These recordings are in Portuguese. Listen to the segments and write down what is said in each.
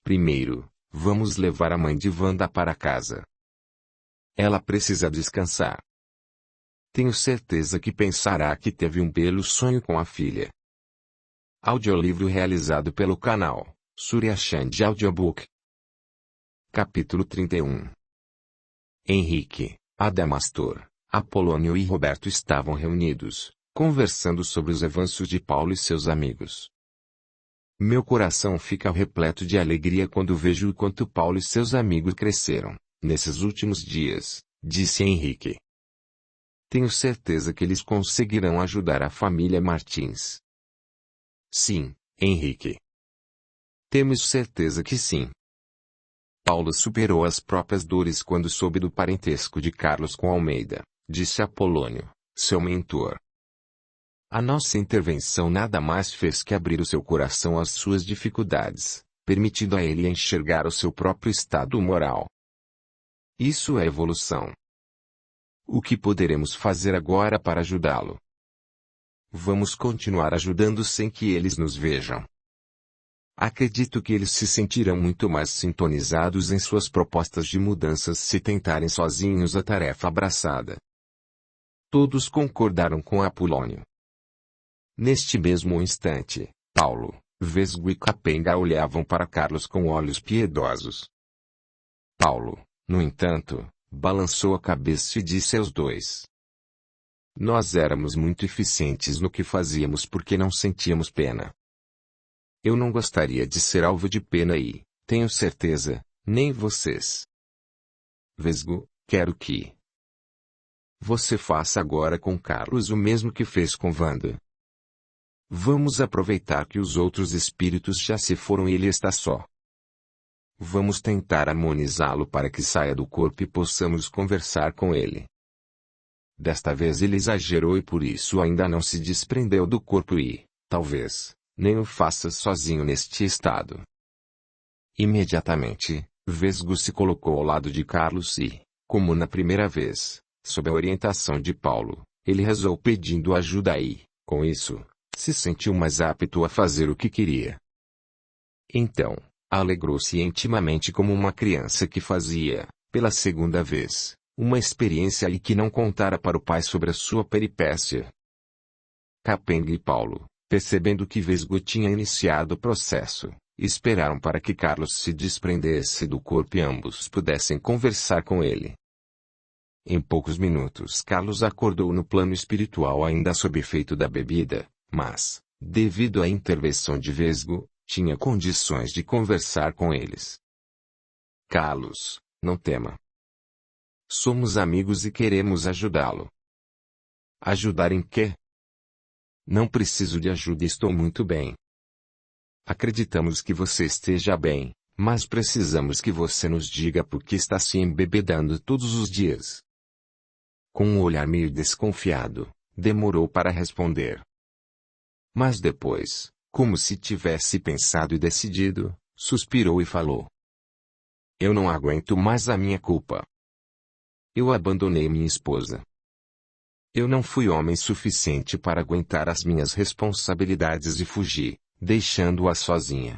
Primeiro, vamos levar a mãe de Wanda para casa. Ela precisa descansar. Tenho certeza que pensará que teve um belo sonho com a filha. Audiolivro realizado pelo canal Surya Chand Audiobook. Capítulo 31. Henrique, Adamastor, Apolônio e Roberto estavam reunidos, conversando sobre os avanços de Paulo e seus amigos. Meu coração fica repleto de alegria quando vejo o quanto Paulo e seus amigos cresceram, nesses últimos dias, disse Henrique. Tenho certeza que eles conseguirão ajudar a família Martins. Sim, Henrique. Temos certeza que sim. Paulo superou as próprias dores quando soube do parentesco de Carlos com Almeida, disse Apolônio, seu mentor. A nossa intervenção nada mais fez que abrir o seu coração às suas dificuldades, permitindo a ele enxergar o seu próprio estado moral. Isso é evolução. O que poderemos fazer agora para ajudá-lo? Vamos continuar ajudando sem que eles nos vejam. Acredito que eles se sentirão muito mais sintonizados em suas propostas de mudanças se tentarem sozinhos a tarefa abraçada. Todos concordaram com Apolônio. Neste mesmo instante, Paulo, Vesgo e Capenga olhavam para Carlos com olhos piedosos. Paulo, no entanto, balançou a cabeça e disse aos dois: Nós éramos muito eficientes no que fazíamos porque não sentíamos pena. Eu não gostaria de ser alvo de pena e, tenho certeza, nem vocês. Vesgo, quero que você faça agora com Carlos o mesmo que fez com Wanda. Vamos aproveitar que os outros espíritos já se foram e ele está só. Vamos tentar harmonizá-lo para que saia do corpo e possamos conversar com ele. Desta vez ele exagerou e por isso ainda não se desprendeu do corpo e, talvez, nem o faça sozinho neste estado. Imediatamente, Vesgo se colocou ao lado de Carlos e, como na primeira vez, sob a orientação de Paulo, ele rezou pedindo ajuda e, com isso, se sentiu mais apto a fazer o que queria. Então, alegrou-se intimamente como uma criança que fazia, pela segunda vez, uma experiência e que não contara para o pai sobre a sua peripécia. Capenga e Paulo, percebendo que Vesgo tinha iniciado o processo, esperaram para que Carlos se desprendesse do corpo e ambos pudessem conversar com ele. Em poucos minutos Carlos acordou no plano espiritual ainda sob efeito da bebida, mas, devido à intervenção de Vesgo, tinha condições de conversar com eles. Carlos, não tema. Somos amigos e queremos ajudá-lo. Ajudar em quê? Não preciso de ajuda e estou muito bem. Acreditamos que você esteja bem, mas precisamos que você nos diga por que está se embebedando todos os dias. Com um olhar meio desconfiado, demorou para responder. Mas depois, como se tivesse pensado e decidido, suspirou e falou: Eu não aguento mais a minha culpa. Eu abandonei minha esposa. Eu não fui homem suficiente para aguentar as minhas responsabilidades e fugi, deixando-a sozinha.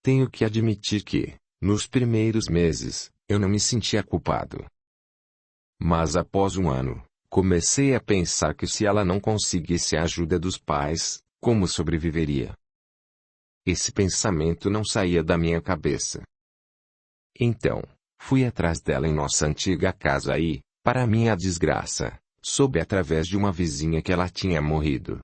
Tenho que admitir que, nos primeiros meses, eu não me sentia culpado. Mas após um ano, comecei a pensar que se ela não conseguisse a ajuda dos pais, como sobreviveria? Esse pensamento não saía da minha cabeça. Então, fui atrás dela em nossa antiga casa e, para minha desgraça, soube através de uma vizinha que ela tinha morrido.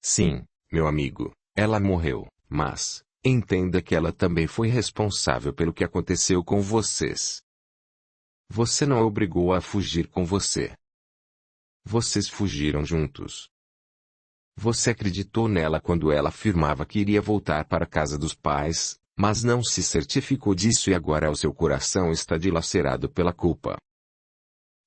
Sim, meu amigo, ela morreu, mas, entenda que ela também foi responsável pelo que aconteceu com vocês. Você não a obrigou a fugir com você. Vocês fugiram juntos. Você acreditou nela quando ela afirmava que iria voltar para a casa dos pais, mas não se certificou disso e agora o seu coração está dilacerado pela culpa.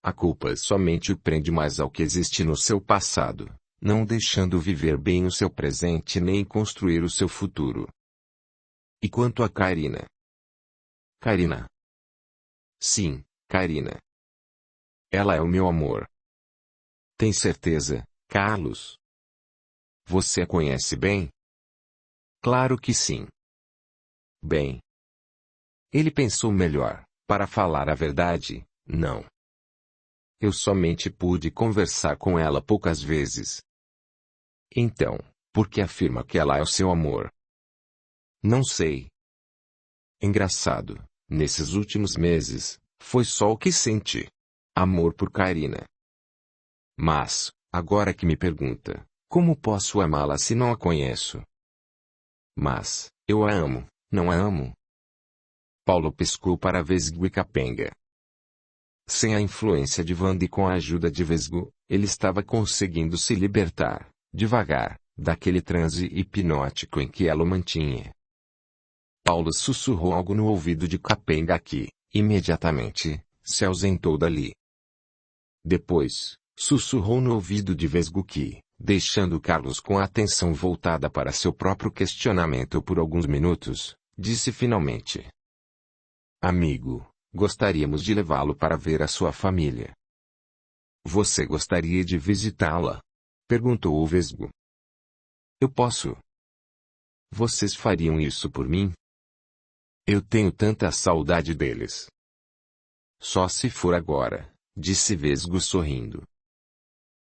A culpa somente o prende mais ao que existe no seu passado, não deixando viver bem o seu presente nem construir o seu futuro. E quanto a Karina? Karina? Sim, Karina. Ela é o meu amor. Tem certeza, Carlos? Você a conhece bem? Claro que sim. Bem. Ele pensou melhor. Para falar a verdade, não. Eu somente pude conversar com ela poucas vezes. Então, por que afirma que ela é o seu amor? Não sei. Engraçado, nesses últimos meses, foi só o que senti. Amor por Karina. Mas, agora que me pergunta, como posso amá-la se não a conheço? Mas, eu a amo, não a amo? Paulo pescou para Vesgo e Capenga. Sem a influência de Wanda e com a ajuda de Vesgo, ele estava conseguindo se libertar, devagar, daquele transe hipnótico em que ela o mantinha. Paulo sussurrou algo no ouvido de Capenga que, imediatamente, se ausentou dali. Depois, sussurrou no ouvido de Vesgo que, deixando Carlos com a atenção voltada para seu próprio questionamento por alguns minutos, disse finalmente: Amigo, gostaríamos de levá-lo para ver a sua família. Você gostaria de visitá-la? Perguntou o Vesgo. Eu posso. Vocês fariam isso por mim? Eu tenho tanta saudade deles. Só se for agora, disse Vesgo sorrindo.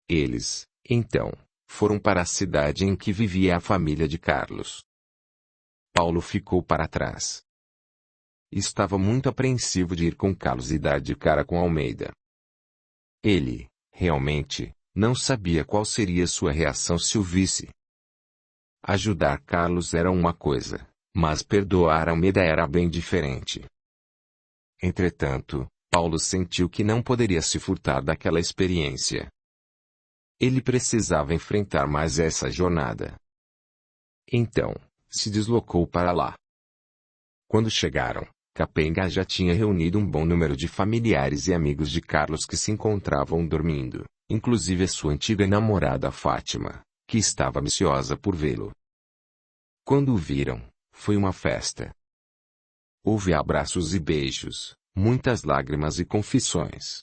Eles, então, foram para a cidade em que vivia a família de Carlos. Paulo ficou para trás. Estava muito apreensivo de ir com Carlos e dar de cara com Almeida. Ele, realmente, não sabia qual seria sua reação se o visse. Ajudar Carlos era uma coisa, mas perdoar Almeida era bem diferente. Entretanto, Paulo sentiu que não poderia se furtar daquela experiência. Ele precisava enfrentar mais essa jornada. Então, se deslocou para lá. Quando chegaram, Capenga já tinha reunido um bom número de familiares e amigos de Carlos que se encontravam dormindo, inclusive a sua antiga namorada Fátima, que estava ansiosa por vê-lo. Quando o viram, foi uma festa. Houve abraços e beijos, muitas lágrimas e confissões.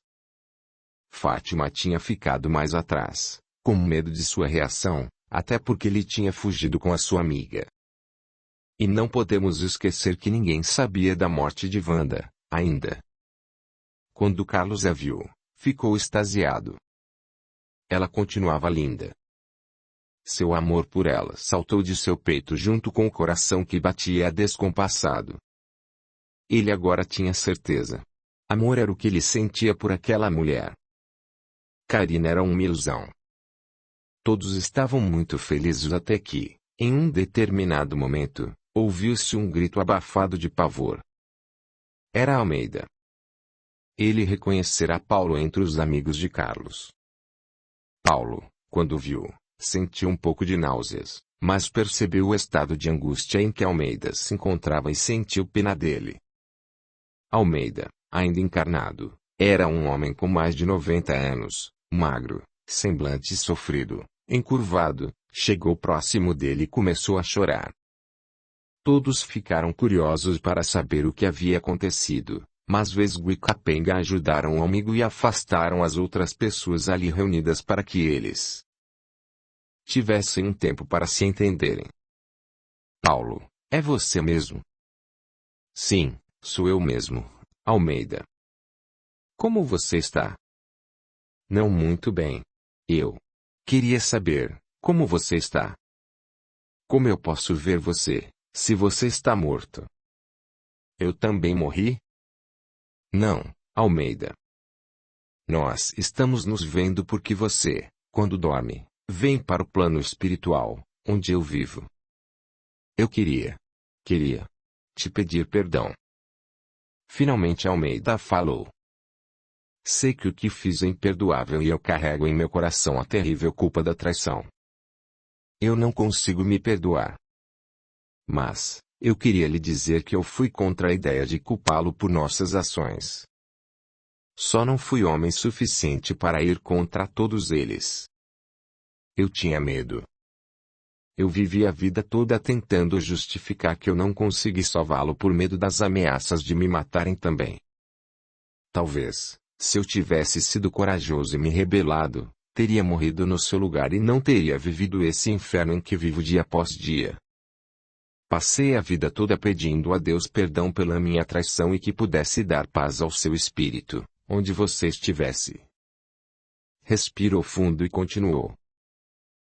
Fátima tinha ficado mais atrás, com medo de sua reação, até porque ele tinha fugido com a sua amiga. E não podemos esquecer que ninguém sabia da morte de Wanda, ainda. Quando Carlos a viu, ficou extasiado. Ela continuava linda. Seu amor por ela saltou de seu peito junto com o coração que batia descompassado. Ele agora tinha certeza. Amor era o que ele sentia por aquela mulher. Karina era uma ilusão. Todos estavam muito felizes até que, em um determinado momento, ouviu-se um grito abafado de pavor. Era Almeida. Ele reconhecera Paulo entre os amigos de Carlos. Paulo, quando viu, sentiu um pouco de náuseas, mas percebeu o estado de angústia em que Almeida se encontrava e sentiu pena dele. Almeida, ainda encarnado, era um homem com mais de 90 anos, magro, semblante sofrido, encurvado, chegou próximo dele e começou a chorar. Todos ficaram curiosos para saber o que havia acontecido, mas Vesgo e Capenga ajudaram o amigo e afastaram as outras pessoas ali reunidas para que eles tivessem um tempo para se entenderem. Paulo, é você mesmo? Sim, sou eu mesmo, Almeida. Como você está? Não muito bem. Eu queria saber, como você está? Como eu posso ver você, se você está morto? Eu também morri? Não, Almeida. Nós estamos nos vendo porque você, quando dorme, vem para o plano espiritual, onde eu vivo. Eu queria te pedir perdão. Finalmente Almeida falou. Sei que o que fiz é imperdoável e eu carrego em meu coração a terrível culpa da traição. Eu não consigo me perdoar. Mas, eu queria lhe dizer que eu fui contra a ideia de culpá-lo por nossas ações. Só não fui homem suficiente para ir contra todos eles. Eu tinha medo. Eu vivi a vida toda tentando justificar que eu não consegui salvá-lo por medo das ameaças de me matarem também. Talvez, se eu tivesse sido corajoso e me rebelado, teria morrido no seu lugar e não teria vivido esse inferno em que vivo dia após dia. Passei a vida toda pedindo a Deus perdão pela minha traição e que pudesse dar paz ao seu espírito, onde você estivesse. Respirou fundo e continuou.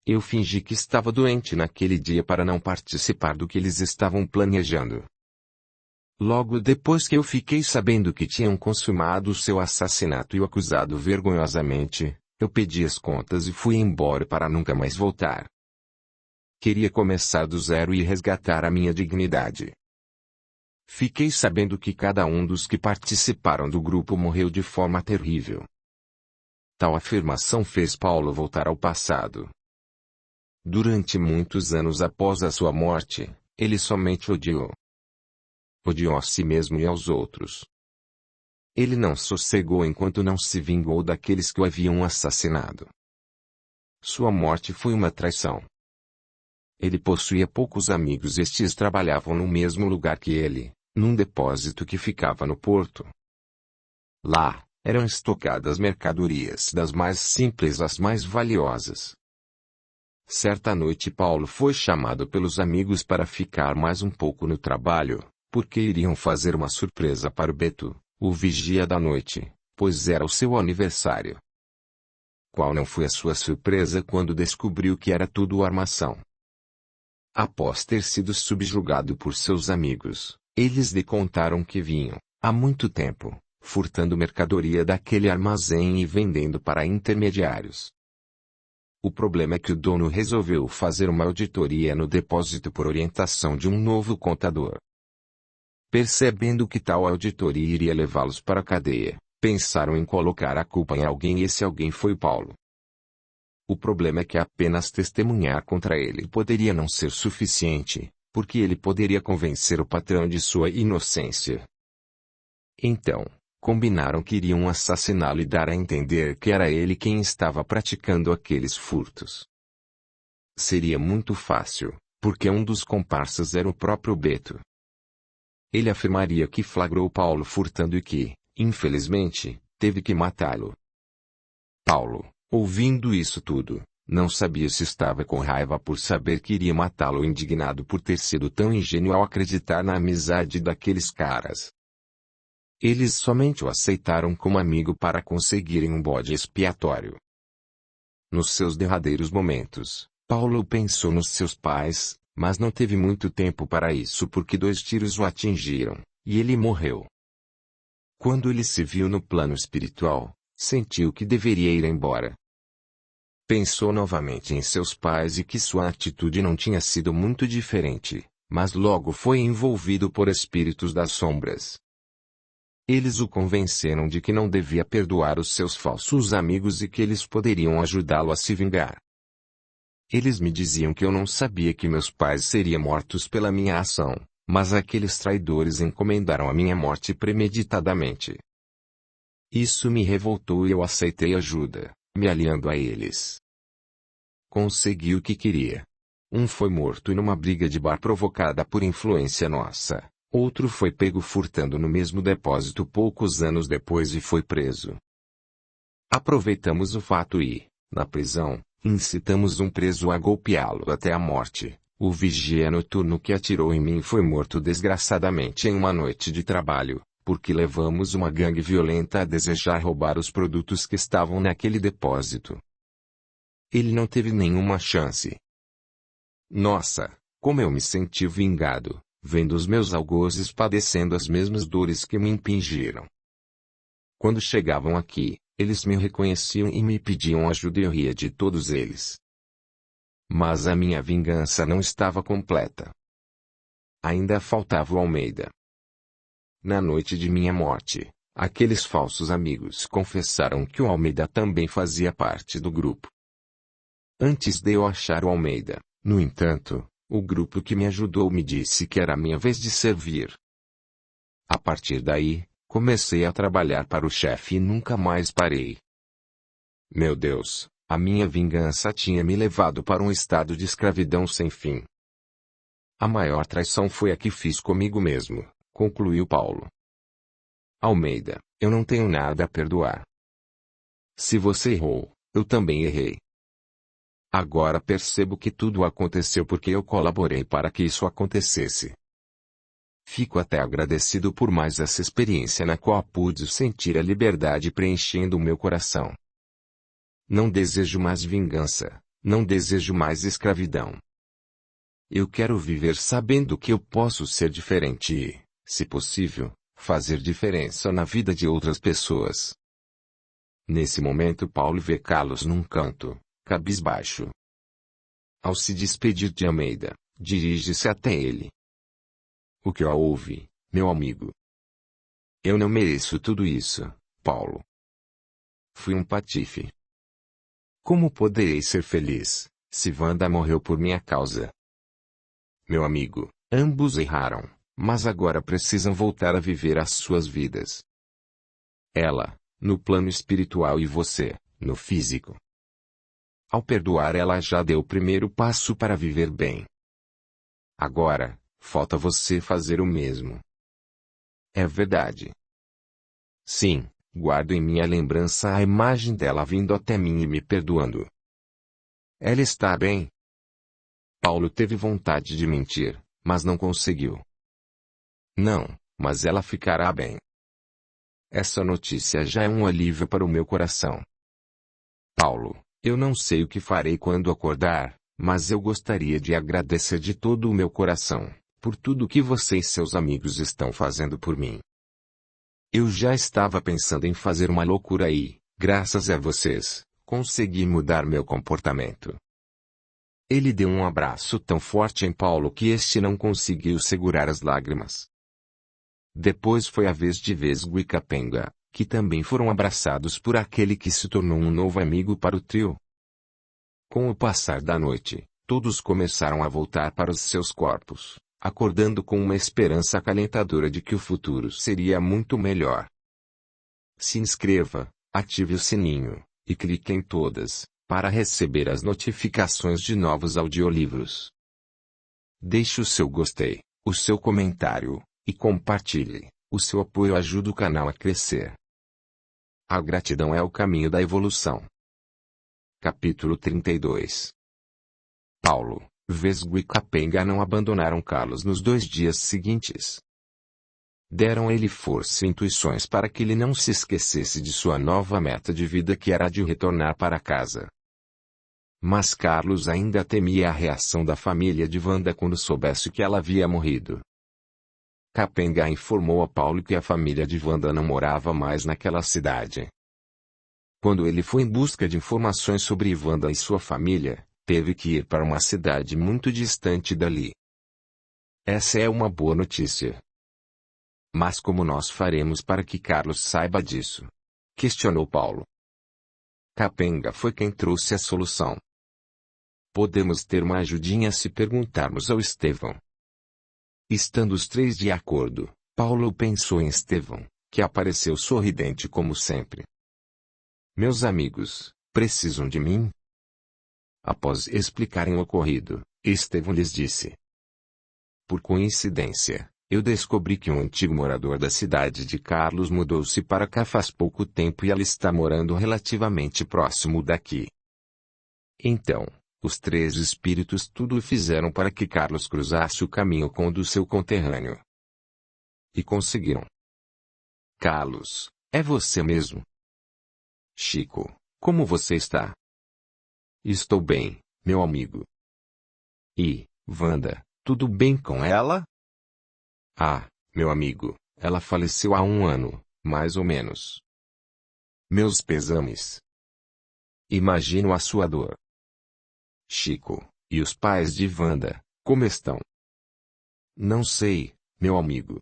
Eu fingi que estava doente naquele dia para não participar do que eles estavam planejando. Logo depois que eu fiquei sabendo que tinham consumado o seu assassinato e o acusado vergonhosamente, eu pedi as contas e fui embora para nunca mais voltar. Queria começar do zero e resgatar a minha dignidade. Fiquei sabendo que cada um dos que participaram do grupo morreu de forma terrível. Tal afirmação fez Paulo voltar ao passado. Durante muitos anos após a sua morte, ele somente odiou. Odiou a si mesmo e aos outros. Ele não sossegou enquanto não se vingou daqueles que o haviam assassinado. Sua morte foi uma traição. Ele possuía poucos amigos e estes trabalhavam no mesmo lugar que ele, num depósito que ficava no porto. Lá, eram estocadas mercadorias das mais simples às mais valiosas. Certa noite Paulo foi chamado pelos amigos para ficar mais um pouco no trabalho, porque iriam fazer uma surpresa para o Beto, o vigia da noite, pois era o seu aniversário. Qual não foi a sua surpresa quando descobriu que era tudo armação? Após ter sido subjugado por seus amigos, eles lhe contaram que vinham, há muito tempo, furtando mercadoria daquele armazém e vendendo para intermediários. O problema é que o dono resolveu fazer uma auditoria no depósito por orientação de um novo contador. Percebendo que tal auditoria iria levá-los para a cadeia, pensaram em colocar a culpa em alguém e esse alguém foi Paulo. O problema é que apenas testemunhar contra ele poderia não ser suficiente, porque ele poderia convencer o patrão de sua inocência. Então, combinaram que iriam assassiná-lo e dar a entender que era ele quem estava praticando aqueles furtos. Seria muito fácil, porque um dos comparsas era o próprio Beto. Ele afirmaria que flagrou Paulo furtando e que, infelizmente, teve que matá-lo. Paulo, ouvindo isso tudo, não sabia se estava com raiva por saber que iria matá-lo ou indignado por ter sido tão ingênuo ao acreditar na amizade daqueles caras. Eles somente o aceitaram como amigo para conseguirem um bode expiatório. Nos seus derradeiros momentos, Paulo pensou nos seus pais, mas não teve muito tempo para isso porque 2 tiros o atingiram, e ele morreu. Quando ele se viu no plano espiritual, sentiu que deveria ir embora. Pensou novamente em seus pais e que sua atitude não tinha sido muito diferente, mas logo foi envolvido por espíritos das sombras. Eles o convenceram de que não devia perdoar os seus falsos amigos e que eles poderiam ajudá-lo a se vingar. Eles me diziam que eu não sabia que meus pais seriam mortos pela minha ação, mas aqueles traidores encomendaram a minha morte premeditadamente. Isso me revoltou e eu aceitei ajuda, me aliando a eles. Consegui o que queria. Um foi morto numa briga de bar provocada por influência nossa. Outro foi pego furtando no mesmo depósito poucos anos depois e foi preso. Aproveitamos o fato e, na prisão, incitamos um preso a golpeá-lo até a morte. O vigia noturno que atirou em mim foi morto desgraçadamente em uma noite de trabalho, porque levamos uma gangue violenta a desejar roubar os produtos que estavam naquele depósito. Ele não teve nenhuma chance. Nossa, como eu me senti vingado, vendo os meus algozes padecendo as mesmas dores que me impingiram. Quando chegavam aqui, eles me reconheciam e me pediam ajuda e eu ria de todos eles. Mas a minha vingança não estava completa. Ainda faltava o Almeida. Na noite de minha morte, aqueles falsos amigos confessaram que o Almeida também fazia parte do grupo. Antes de eu achar o Almeida, no entanto, o grupo que me ajudou me disse que era minha vez de servir. A partir daí, comecei a trabalhar para o chefe e nunca mais parei. Meu Deus, a minha vingança tinha me levado para um estado de escravidão sem fim. A maior traição foi a que fiz comigo mesmo, concluiu Paulo. Almeida, eu não tenho nada a perdoar. Se você errou, eu também errei. Agora percebo que tudo aconteceu porque eu colaborei para que isso acontecesse. Fico até agradecido por mais essa experiência na qual pude sentir a liberdade preenchendo o meu coração. Não desejo mais vingança, não desejo mais escravidão. Eu quero viver sabendo que eu posso ser diferente e, se possível, fazer diferença na vida de outras pessoas. Nesse momento Paulo vê Carlos num canto, cabisbaixo. Ao se despedir de Almeida, dirige-se até ele. O que houve, meu amigo? Eu não mereço tudo isso, Paulo. Fui um patife. Como poderei ser feliz, se Wanda morreu por minha causa? Meu amigo, ambos erraram, mas agora precisam voltar a viver as suas vidas. Ela, no plano espiritual e você, no físico. Ao perdoar ela já deu o primeiro passo para viver bem. Agora, falta você fazer o mesmo. É verdade. Sim, guardo em minha lembrança a imagem dela vindo até mim e me perdoando. Ela está bem? Paulo teve vontade de mentir, mas não conseguiu. Não, mas ela ficará bem. Essa notícia já é um alívio para o meu coração. Paulo, eu não sei o que farei quando acordar, mas eu gostaria de agradecer de todo o meu coração, por tudo que você e seus amigos estão fazendo por mim. Eu já estava pensando em fazer uma loucura e, graças a vocês, consegui mudar meu comportamento. Ele deu um abraço tão forte em Paulo que este não conseguiu segurar as lágrimas. Depois foi a vez de Vesgo e Capenga, que também foram abraçados por aquele que se tornou um novo amigo para o trio. Com o passar da noite, todos começaram a voltar para os seus corpos, acordando com uma esperança acalentadora de que o futuro seria muito melhor. Se inscreva, ative o sininho, e clique em todas, para receber as notificações de novos audiolivros. Deixe o seu gostei, o seu comentário, e compartilhe. O seu apoio ajuda o canal a crescer. A gratidão é o caminho da evolução. Capítulo 32. Paulo, Vesgo e Capenga não abandonaram Carlos nos 2 dias seguintes. Deram a ele força e intuições para que ele não se esquecesse de sua nova meta de vida que era de retornar para casa. Mas Carlos ainda temia a reação da família de Wanda quando soubesse que ela havia morrido. Capenga informou a Paulo que a família de Wanda não morava mais naquela cidade. Quando ele foi em busca de informações sobre Wanda e sua família, teve que ir para uma cidade muito distante dali. Essa é uma boa notícia. Mas como nós faremos para que Carlos saiba disso? Questionou Paulo. Capenga foi quem trouxe a solução. Podemos ter uma ajudinha se perguntarmos ao Estevão. Estando os 3 de acordo, Paulo pensou em Estevão, que apareceu sorridente como sempre. Meus amigos, precisam de mim? Após explicarem o ocorrido, Estevão lhes disse. Por coincidência, eu descobri que um antigo morador da cidade de Carlos mudou-se para cá faz pouco tempo e ela está morando relativamente próximo daqui. Então, os 3 espíritos tudo fizeram para que Carlos cruzasse o caminho com o do seu conterrâneo. E conseguiram. Carlos, é você mesmo? Chico, como você está? Estou bem, meu amigo. E, Wanda, tudo bem com ela? Ah, meu amigo, ela faleceu há 1 ano, mais ou menos. Meus pesames. Imagino a sua dor. Chico, e os pais de Wanda, como estão? Não sei, meu amigo.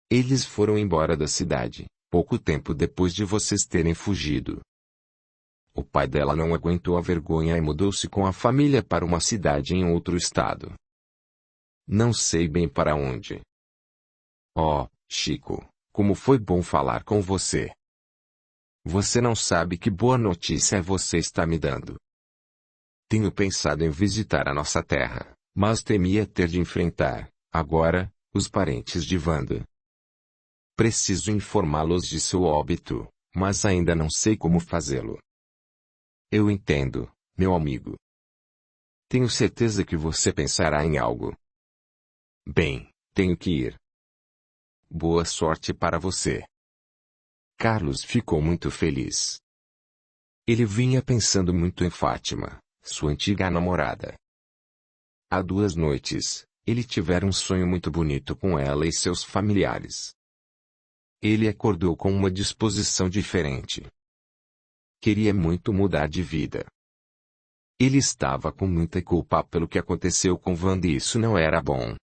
Eles foram embora da cidade, pouco tempo depois de vocês terem fugido. O pai dela não aguentou a vergonha e mudou-se com a família para uma cidade em outro estado. Não sei bem para onde. Oh, Chico, como foi bom falar com você. Você não sabe que boa notícia você está me dando. Tenho pensado em visitar a nossa terra, mas temia ter de enfrentar, agora, os parentes de Wanda. Preciso informá-los de seu óbito, mas ainda não sei como fazê-lo. Eu entendo, meu amigo. Tenho certeza que você pensará em algo. Bem, tenho que ir. Boa sorte para você. Carlos ficou muito feliz. Ele vinha pensando muito em Fátima, sua antiga namorada. Há 2 noites, ele tivera um sonho muito bonito com ela e seus familiares. Ele acordou com uma disposição diferente. Queria muito mudar de vida. Ele estava com muita culpa pelo que aconteceu com Wanda e isso não era bom.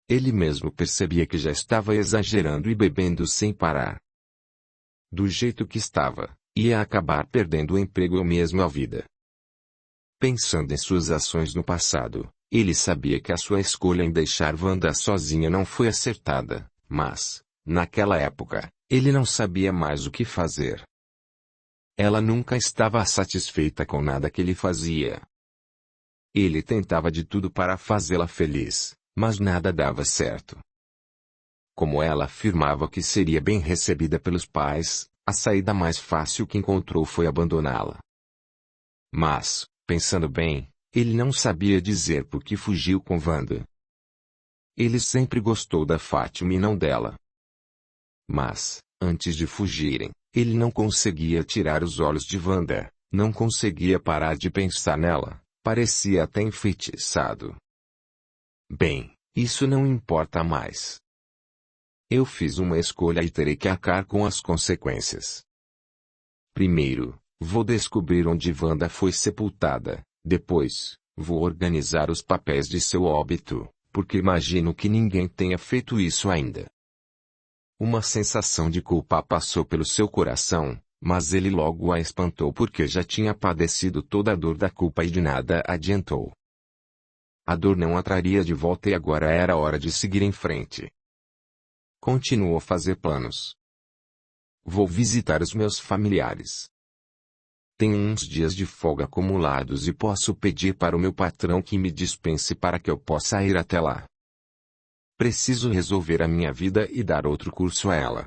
Ele mesmo percebia que já estava exagerando e bebendo sem parar. Do jeito que estava, ia acabar perdendo o emprego ou mesmo a vida. Pensando em suas ações no passado, ele sabia que a sua escolha em deixar Wanda sozinha não foi acertada, mas, naquela época, ele não sabia mais o que fazer. Ela nunca estava satisfeita com nada que ele fazia. Ele tentava de tudo para fazê-la feliz, mas nada dava certo. Como ela afirmava que seria bem recebida pelos pais, a saída mais fácil que encontrou foi abandoná-la. Mas, pensando bem, ele não sabia dizer por que fugiu com Wanda. Ele sempre gostou da Fátima e não dela. Mas, antes de fugirem, ele não conseguia tirar os olhos de Wanda, não conseguia parar de pensar nela, parecia até enfeitiçado. Bem, isso não importa mais. Eu fiz uma escolha e terei que arcar com as consequências. Primeiro, vou descobrir onde Wanda foi sepultada, depois, vou organizar os papéis de seu óbito, porque imagino que ninguém tenha feito isso ainda. Uma sensação de culpa passou pelo seu coração, mas ele logo a espantou porque já tinha padecido toda a dor da culpa e de nada adiantou. A dor não a traria de volta e agora era hora de seguir em frente. Continuou a fazer planos. Vou visitar os meus familiares. Tenho uns dias de folga acumulados e posso pedir para o meu patrão que me dispense para que eu possa ir até lá. Preciso resolver a minha vida e dar outro curso a ela.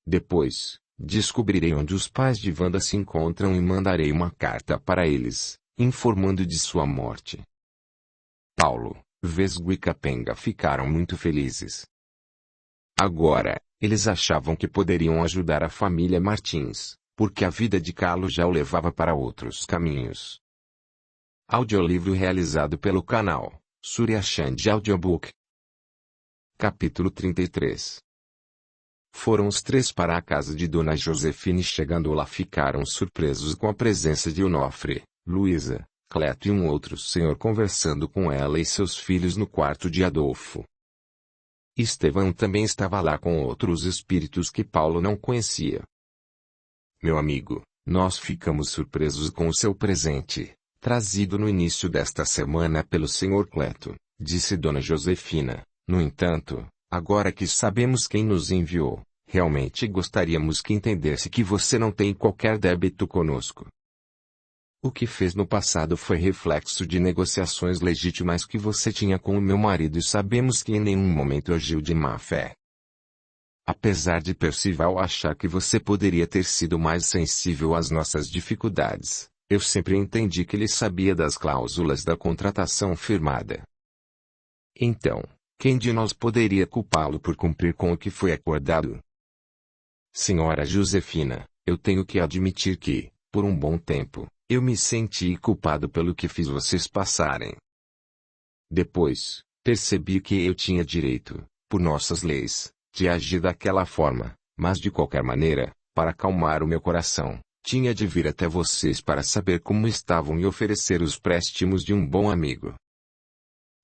Depois, descobrirei onde os pais de Wanda se encontram e mandarei uma carta para eles, informando de sua morte. Paulo, Vesgo e Capenga ficaram muito felizes. Agora, eles achavam que poderiam ajudar a família Martins, porque a vida de Carlos já o levava para outros caminhos. Audiolivro realizado pelo canal Surya Chand Audiobook. Capítulo 33. Foram os 3 para a casa de Dona Josefina e chegando lá ficaram surpresos com a presença de Onofre, Luísa, Cleto e um outro senhor conversando com ela e seus filhos no quarto de Adolfo. Estevão também estava lá com outros espíritos que Paulo não conhecia. Meu amigo, nós ficamos surpresos com o seu presente, trazido no início desta semana pelo Sr. Cleto, disse Dona Josefina. No entanto, agora que sabemos quem nos enviou, realmente gostaríamos que entendesse que você não tem qualquer débito conosco. O que fez no passado foi reflexo de negociações legítimas que você tinha com o meu marido e sabemos que em nenhum momento agiu de má fé. Apesar de Percival achar que você poderia ter sido mais sensível às nossas dificuldades, eu sempre entendi que ele sabia das cláusulas da contratação firmada. Então, quem de nós poderia culpá-lo por cumprir com o que foi acordado? Senhora Josefina, eu tenho que admitir que, por um bom tempo, eu me senti culpado pelo que fiz vocês passarem. Depois, percebi que eu tinha direito, por nossas leis, de agir daquela forma, mas de qualquer maneira, para acalmar o meu coração, tinha de vir até vocês para saber como estavam e oferecer os préstimos de um bom amigo.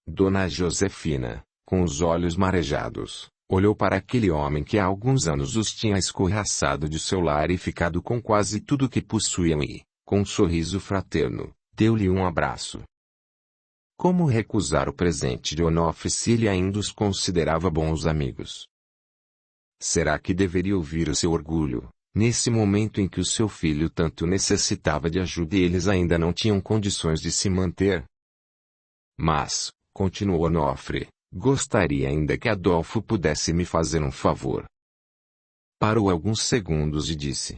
Dona Josefina, com os olhos marejados, olhou para aquele homem que há alguns anos os tinha escorraçado de seu lar e ficado com quase tudo que possuíam e, com um sorriso fraterno, deu-lhe um abraço. Como recusar o presente de Onofre se ele ainda os considerava bons amigos? Será que deveria ouvir o seu orgulho, nesse momento em que o seu filho tanto necessitava de ajuda e eles ainda não tinham condições de se manter? Mas, continuou Onofre, gostaria ainda que Adolfo pudesse me fazer um favor. Parou alguns segundos e disse: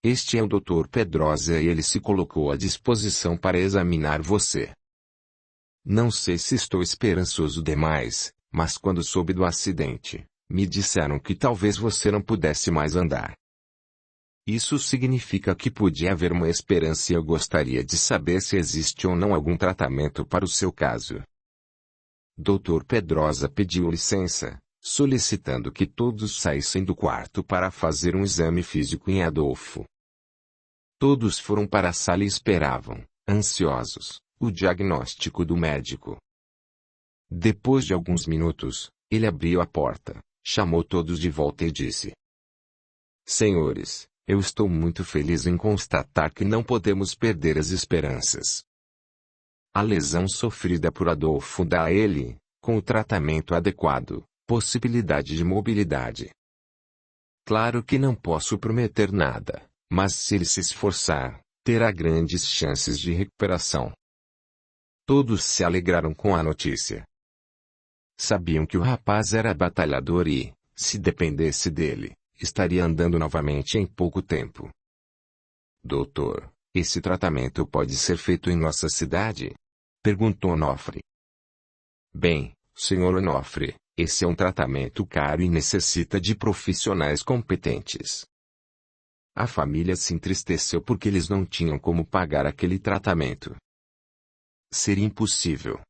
este é o Dr. Pedrosa e ele se colocou à disposição para examinar você. Não sei se estou esperançoso demais, mas quando soube do acidente, me disseram que talvez você não pudesse mais andar. Isso significa que podia haver uma esperança e eu gostaria de saber se existe ou não algum tratamento para o seu caso. Dr. Pedrosa pediu licença, solicitando que todos saíssem do quarto para fazer um exame físico em Adolfo. Todos foram para a sala e esperavam, ansiosos, o diagnóstico do médico. Depois de alguns minutos, ele abriu a porta, chamou todos de volta e disse: Senhores, eu estou muito feliz em constatar que não podemos perder as esperanças. A lesão sofrida por Adolfo dá a ele, com o tratamento adequado, possibilidade de mobilidade. Claro que não posso prometer nada, mas se ele se esforçar, terá grandes chances de recuperação. Todos se alegraram com a notícia. Sabiam que o rapaz era batalhador e, se dependesse dele, estaria andando novamente em pouco tempo. Doutor, esse tratamento pode ser feito em nossa cidade? Perguntou Onofre. Bem, Sr. Onofre, esse é um tratamento caro e necessita de profissionais competentes. A família se entristeceu porque eles não tinham como pagar aquele tratamento. Seria impossível.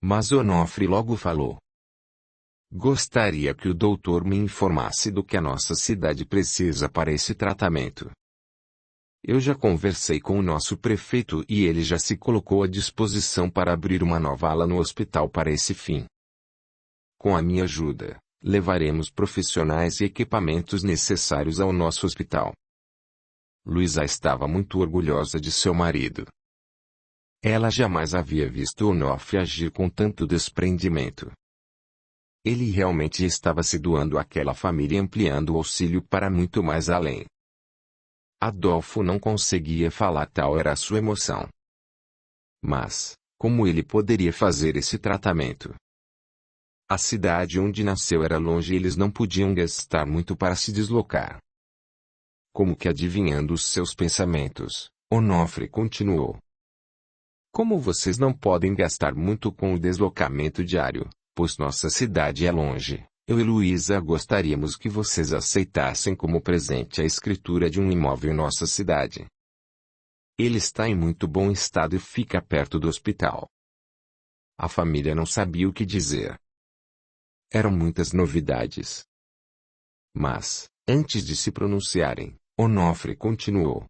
Mas Onofre logo falou: Gostaria que o doutor me informasse do que a nossa cidade precisa para esse tratamento. Eu já conversei com o nosso prefeito e ele já se colocou à disposição para abrir uma nova ala no hospital para esse fim. Com a minha ajuda, levaremos profissionais e equipamentos necessários ao nosso hospital. Luísa estava muito orgulhosa de seu marido. Ela jamais havia visto Onofre agir com tanto desprendimento. Ele realmente estava se doando àquela família e ampliando o auxílio para muito mais além. Adolfo não conseguia falar, tal era a sua emoção. Mas, como ele poderia fazer esse tratamento? A cidade onde nasceu era longe e eles não podiam gastar muito para se deslocar. Como que adivinhando os seus pensamentos, Onofre continuou: Como vocês não podem gastar muito com o deslocamento diário, pois nossa cidade é longe, eu e Luísa gostaríamos que vocês aceitassem como presente a escritura de um imóvel em nossa cidade. Ele está em muito bom estado e fica perto do hospital. A família não sabia o que dizer. Eram muitas novidades. Mas, antes de se pronunciarem, Onofre continuou: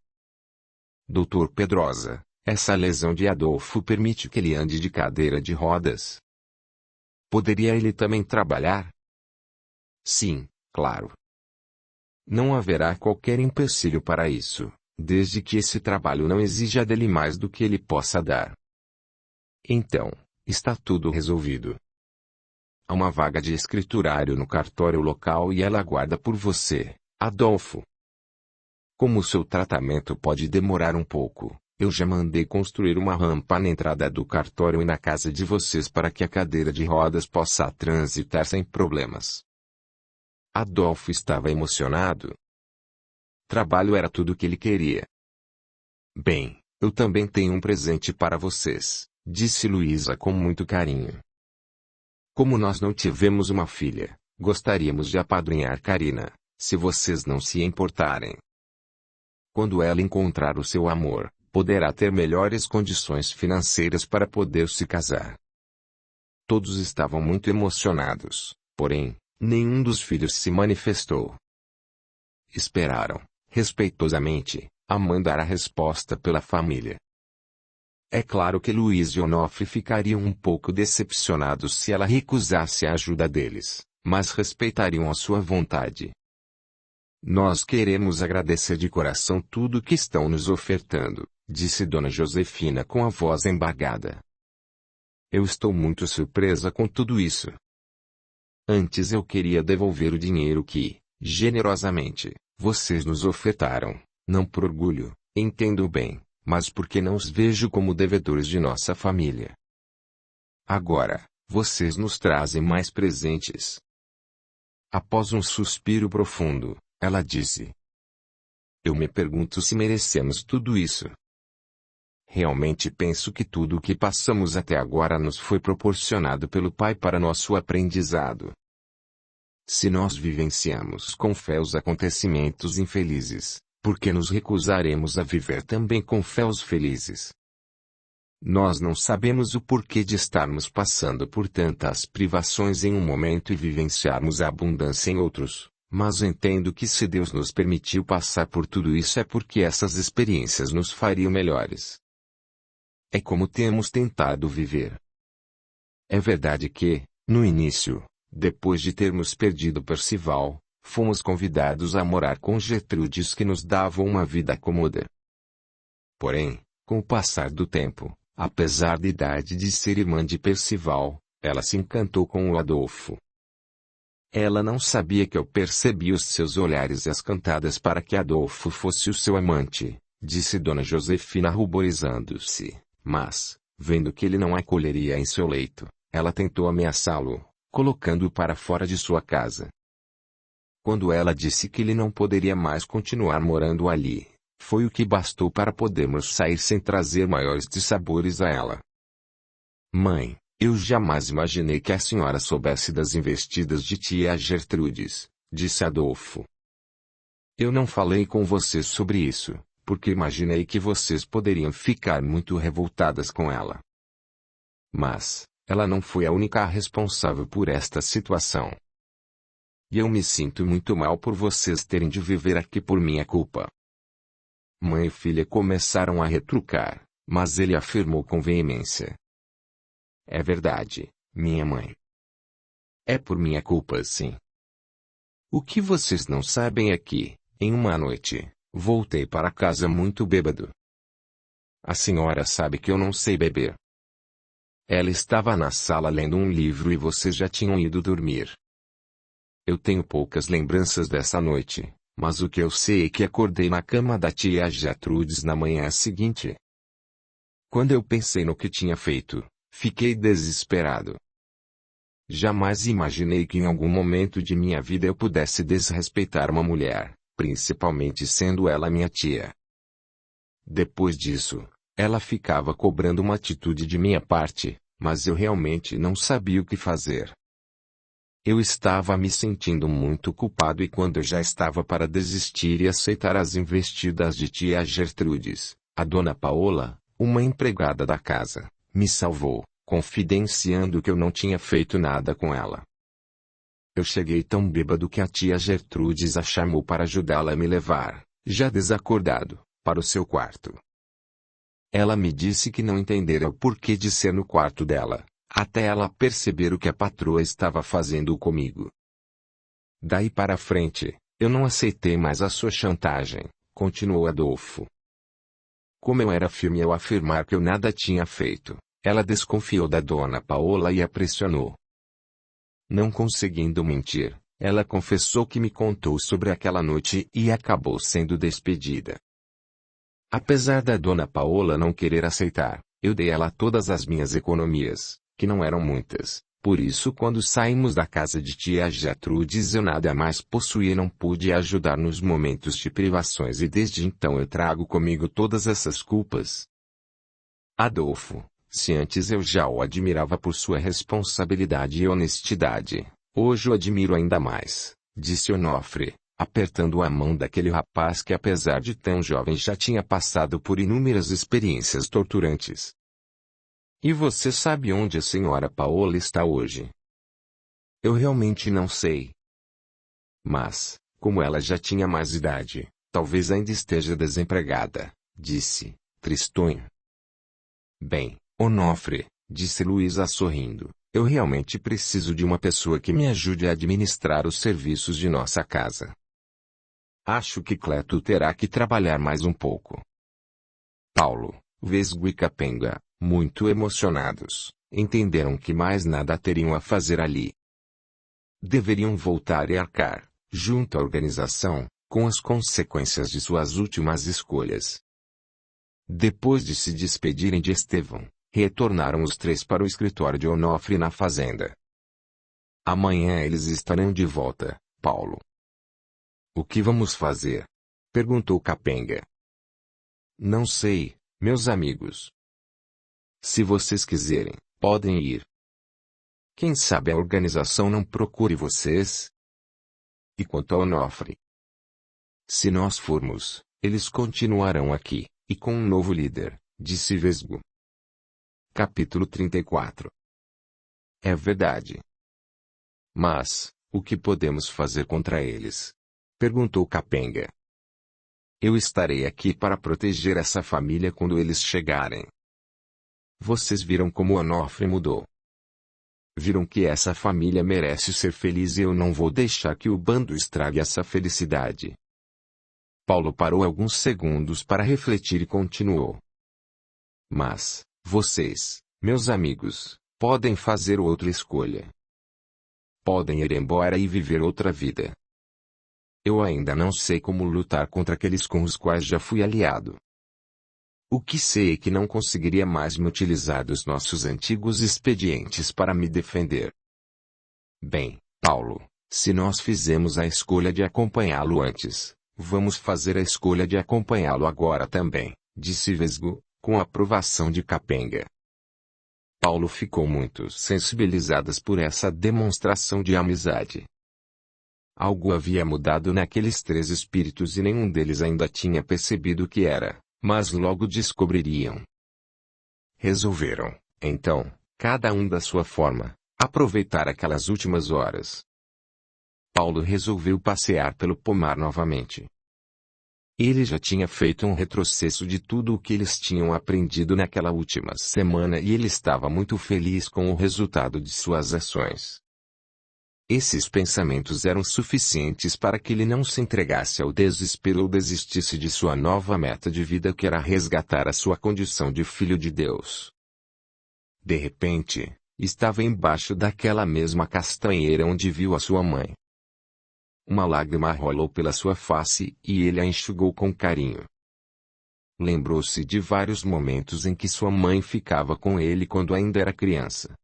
Dr. Pedrosa, essa lesão de Adolfo permite que ele ande de cadeira de rodas. Poderia ele também trabalhar? Sim, claro. Não haverá qualquer empecilho para isso, desde que esse trabalho não exija dele mais do que ele possa dar. Então, está tudo resolvido. Há uma vaga de escriturário no cartório local e ela aguarda por você, Adolfo. Como o seu tratamento pode demorar um pouco, eu já mandei construir uma rampa na entrada do cartório e na casa de vocês para que a cadeira de rodas possa transitar sem problemas. Adolfo estava emocionado. Trabalho era tudo o que ele queria. Bem, eu também tenho um presente para vocês, disse Luísa com muito carinho. Como nós não tivemos uma filha, gostaríamos de apadrinhar Karina, se vocês não se importarem. Quando ela encontrar o seu amor, poderá ter melhores condições financeiras para poder se casar. Todos estavam muito emocionados, porém, nenhum dos filhos se manifestou. Esperaram, respeitosamente, a mandar a resposta pela família. É claro que Luiz e Onofre ficariam um pouco decepcionados se ela recusasse a ajuda deles, mas respeitariam a sua vontade. Nós queremos agradecer de coração tudo que estão nos ofertando, disse Dona Josefina com a voz embargada. Eu estou muito surpresa com tudo isso. Antes eu queria devolver o dinheiro que, generosamente, vocês nos ofertaram, não por orgulho, entendo bem, mas porque não os vejo como devedores de nossa família. Agora, vocês nos trazem mais presentes. Após um suspiro profundo, ela disse: Eu me pergunto se merecemos tudo isso. Realmente penso que tudo o que passamos até agora nos foi proporcionado pelo Pai para nosso aprendizado. Se nós vivenciamos com fé os acontecimentos infelizes, por que nos recusaremos a viver também com fé os felizes? Nós não sabemos o porquê de estarmos passando por tantas privações em um momento e vivenciarmos a abundância em outros, mas entendo que se Deus nos permitiu passar por tudo isso é porque essas experiências nos fariam melhores. É como temos tentado viver. É verdade que, no início, depois de termos perdido Percival, fomos convidados a morar com Gertrudes que nos davam uma vida cômoda. Porém, com o passar do tempo, apesar da idade de ser irmã de Percival, ela se encantou com o Adolfo. Ela não sabia que eu percebia os seus olhares e as cantadas para que Adolfo fosse o seu amante, disse Dona Josefina ruborizando-se, mas, vendo que ele não a acolheria em seu leito, ela tentou ameaçá-lo, colocando-o para fora de sua casa. Quando ela disse que ele não poderia mais continuar morando ali, foi o que bastou para podermos sair sem trazer maiores dissabores a ela. Mãe, eu jamais imaginei que a senhora soubesse das investidas de tia Gertrudes, disse Adolfo. Eu não falei com vocês sobre isso, porque imaginei que vocês poderiam ficar muito revoltadas com ela. Mas, ela não foi a única responsável por esta situação. E eu me sinto muito mal por vocês terem de viver aqui por minha culpa. Mãe e filha começaram a retrucar, mas ele afirmou com veemência. É verdade, minha mãe. É por minha culpa, sim. O que vocês não sabem é que, em uma noite, voltei para casa muito bêbado. A senhora sabe que eu não sei beber. Ela estava na sala lendo um livro e vocês já tinham ido dormir. Eu tenho poucas lembranças dessa noite, mas o que eu sei é que acordei na cama da tia Gertrudes na manhã seguinte. Quando eu pensei no que tinha feito, fiquei desesperado. Jamais imaginei que em algum momento de minha vida eu pudesse desrespeitar uma mulher, principalmente sendo ela minha tia. Depois disso, ela ficava cobrando uma atitude de minha parte, mas eu realmente não sabia o que fazer. Eu estava me sentindo muito culpado e quando eu já estava para desistir e aceitar as investidas de tia Gertrudes, a dona Paola, uma empregada da casa, me salvou, confidenciando que eu não tinha feito nada com ela. Eu cheguei tão bêbado que a tia Gertrudes a chamou para ajudá-la a me levar, já desacordado, para o seu quarto. Ela me disse que não entendera o porquê de ser no quarto dela, até ela perceber o que a patroa estava fazendo comigo. Daí para frente, eu não aceitei mais a sua chantagem, continuou Adolfo. Como eu era firme ao afirmar que eu nada tinha feito, ela desconfiou da dona Paola e a pressionou. Não conseguindo mentir, ela confessou que me contou sobre aquela noite e acabou sendo despedida. Apesar da dona Paola não querer aceitar, eu dei a ela todas as minhas economias, que não eram muitas, por isso quando saímos da casa de tia Gertrudes eu nada mais possuía e não pude ajudar nos momentos de privações e desde então eu trago comigo todas essas culpas. Adolfo, se antes eu já o admirava por sua responsabilidade e honestidade, hoje o admiro ainda mais, disse Onofre, apertando a mão daquele rapaz que apesar de tão jovem já tinha passado por inúmeras experiências torturantes. E você sabe onde a senhora Paola está hoje? Eu realmente não sei. Mas, como ela já tinha mais idade, talvez ainda esteja desempregada, disse, tristonho. Bem, Onofre, disse Luísa sorrindo, eu realmente preciso de uma pessoa que me ajude a administrar os serviços de nossa casa. Acho que Cleto terá que trabalhar mais um pouco. Paulo, Vesgo e Capenga, muito emocionados, entenderam que mais nada teriam a fazer ali. Deveriam voltar e arcar, junto à organização, com as consequências de suas últimas escolhas. Depois de se despedirem de Estevão, retornaram os três para o escritório de Onofre na fazenda. Amanhã eles estarão de volta, Paulo. O que vamos fazer? Perguntou Capenga. Não sei, meus amigos. Se vocês quiserem, podem ir. Quem sabe a organização não procure vocês? E quanto ao Onofre? Se nós formos, eles continuarão aqui, e com um novo líder, disse Vesgo. Capítulo 34. É verdade. Mas, o que podemos fazer contra eles? Perguntou Capenga. Eu estarei aqui para proteger essa família quando eles chegarem. Vocês viram como Onofre mudou. Viram que essa família merece ser feliz e eu não vou deixar que o bando estrague essa felicidade. Paulo parou alguns segundos para refletir e continuou. Mas, vocês, meus amigos, podem fazer outra escolha. Podem ir embora e viver outra vida. Eu ainda não sei como lutar contra aqueles com os quais já fui aliado. O que sei é que não conseguiria mais me utilizar dos nossos antigos expedientes para me defender. Bem, Paulo, se nós fizemos a escolha de acompanhá-lo antes, vamos fazer a escolha de acompanhá-lo agora também, disse Vesgo, com a aprovação de Capenga. Paulo ficou muito sensibilizado por essa demonstração de amizade. Algo havia mudado naqueles três espíritos e nenhum deles ainda tinha percebido o que era, mas logo descobririam. Resolveram, então, cada um da sua forma, aproveitar aquelas últimas horas. Paulo resolveu passear pelo pomar novamente. Ele já tinha feito um retrocesso de tudo o que eles tinham aprendido naquela última semana e ele estava muito feliz com o resultado de suas ações. Esses pensamentos eram suficientes para que ele não se entregasse ao desespero ou desistisse de sua nova meta de vida, que era resgatar a sua condição de filho de Deus. De repente, estava embaixo daquela mesma castanheira onde viu a sua mãe. Uma lágrima rolou pela sua face e ele a enxugou com carinho. Lembrou-se de vários momentos em que sua mãe ficava com ele quando ainda era criança.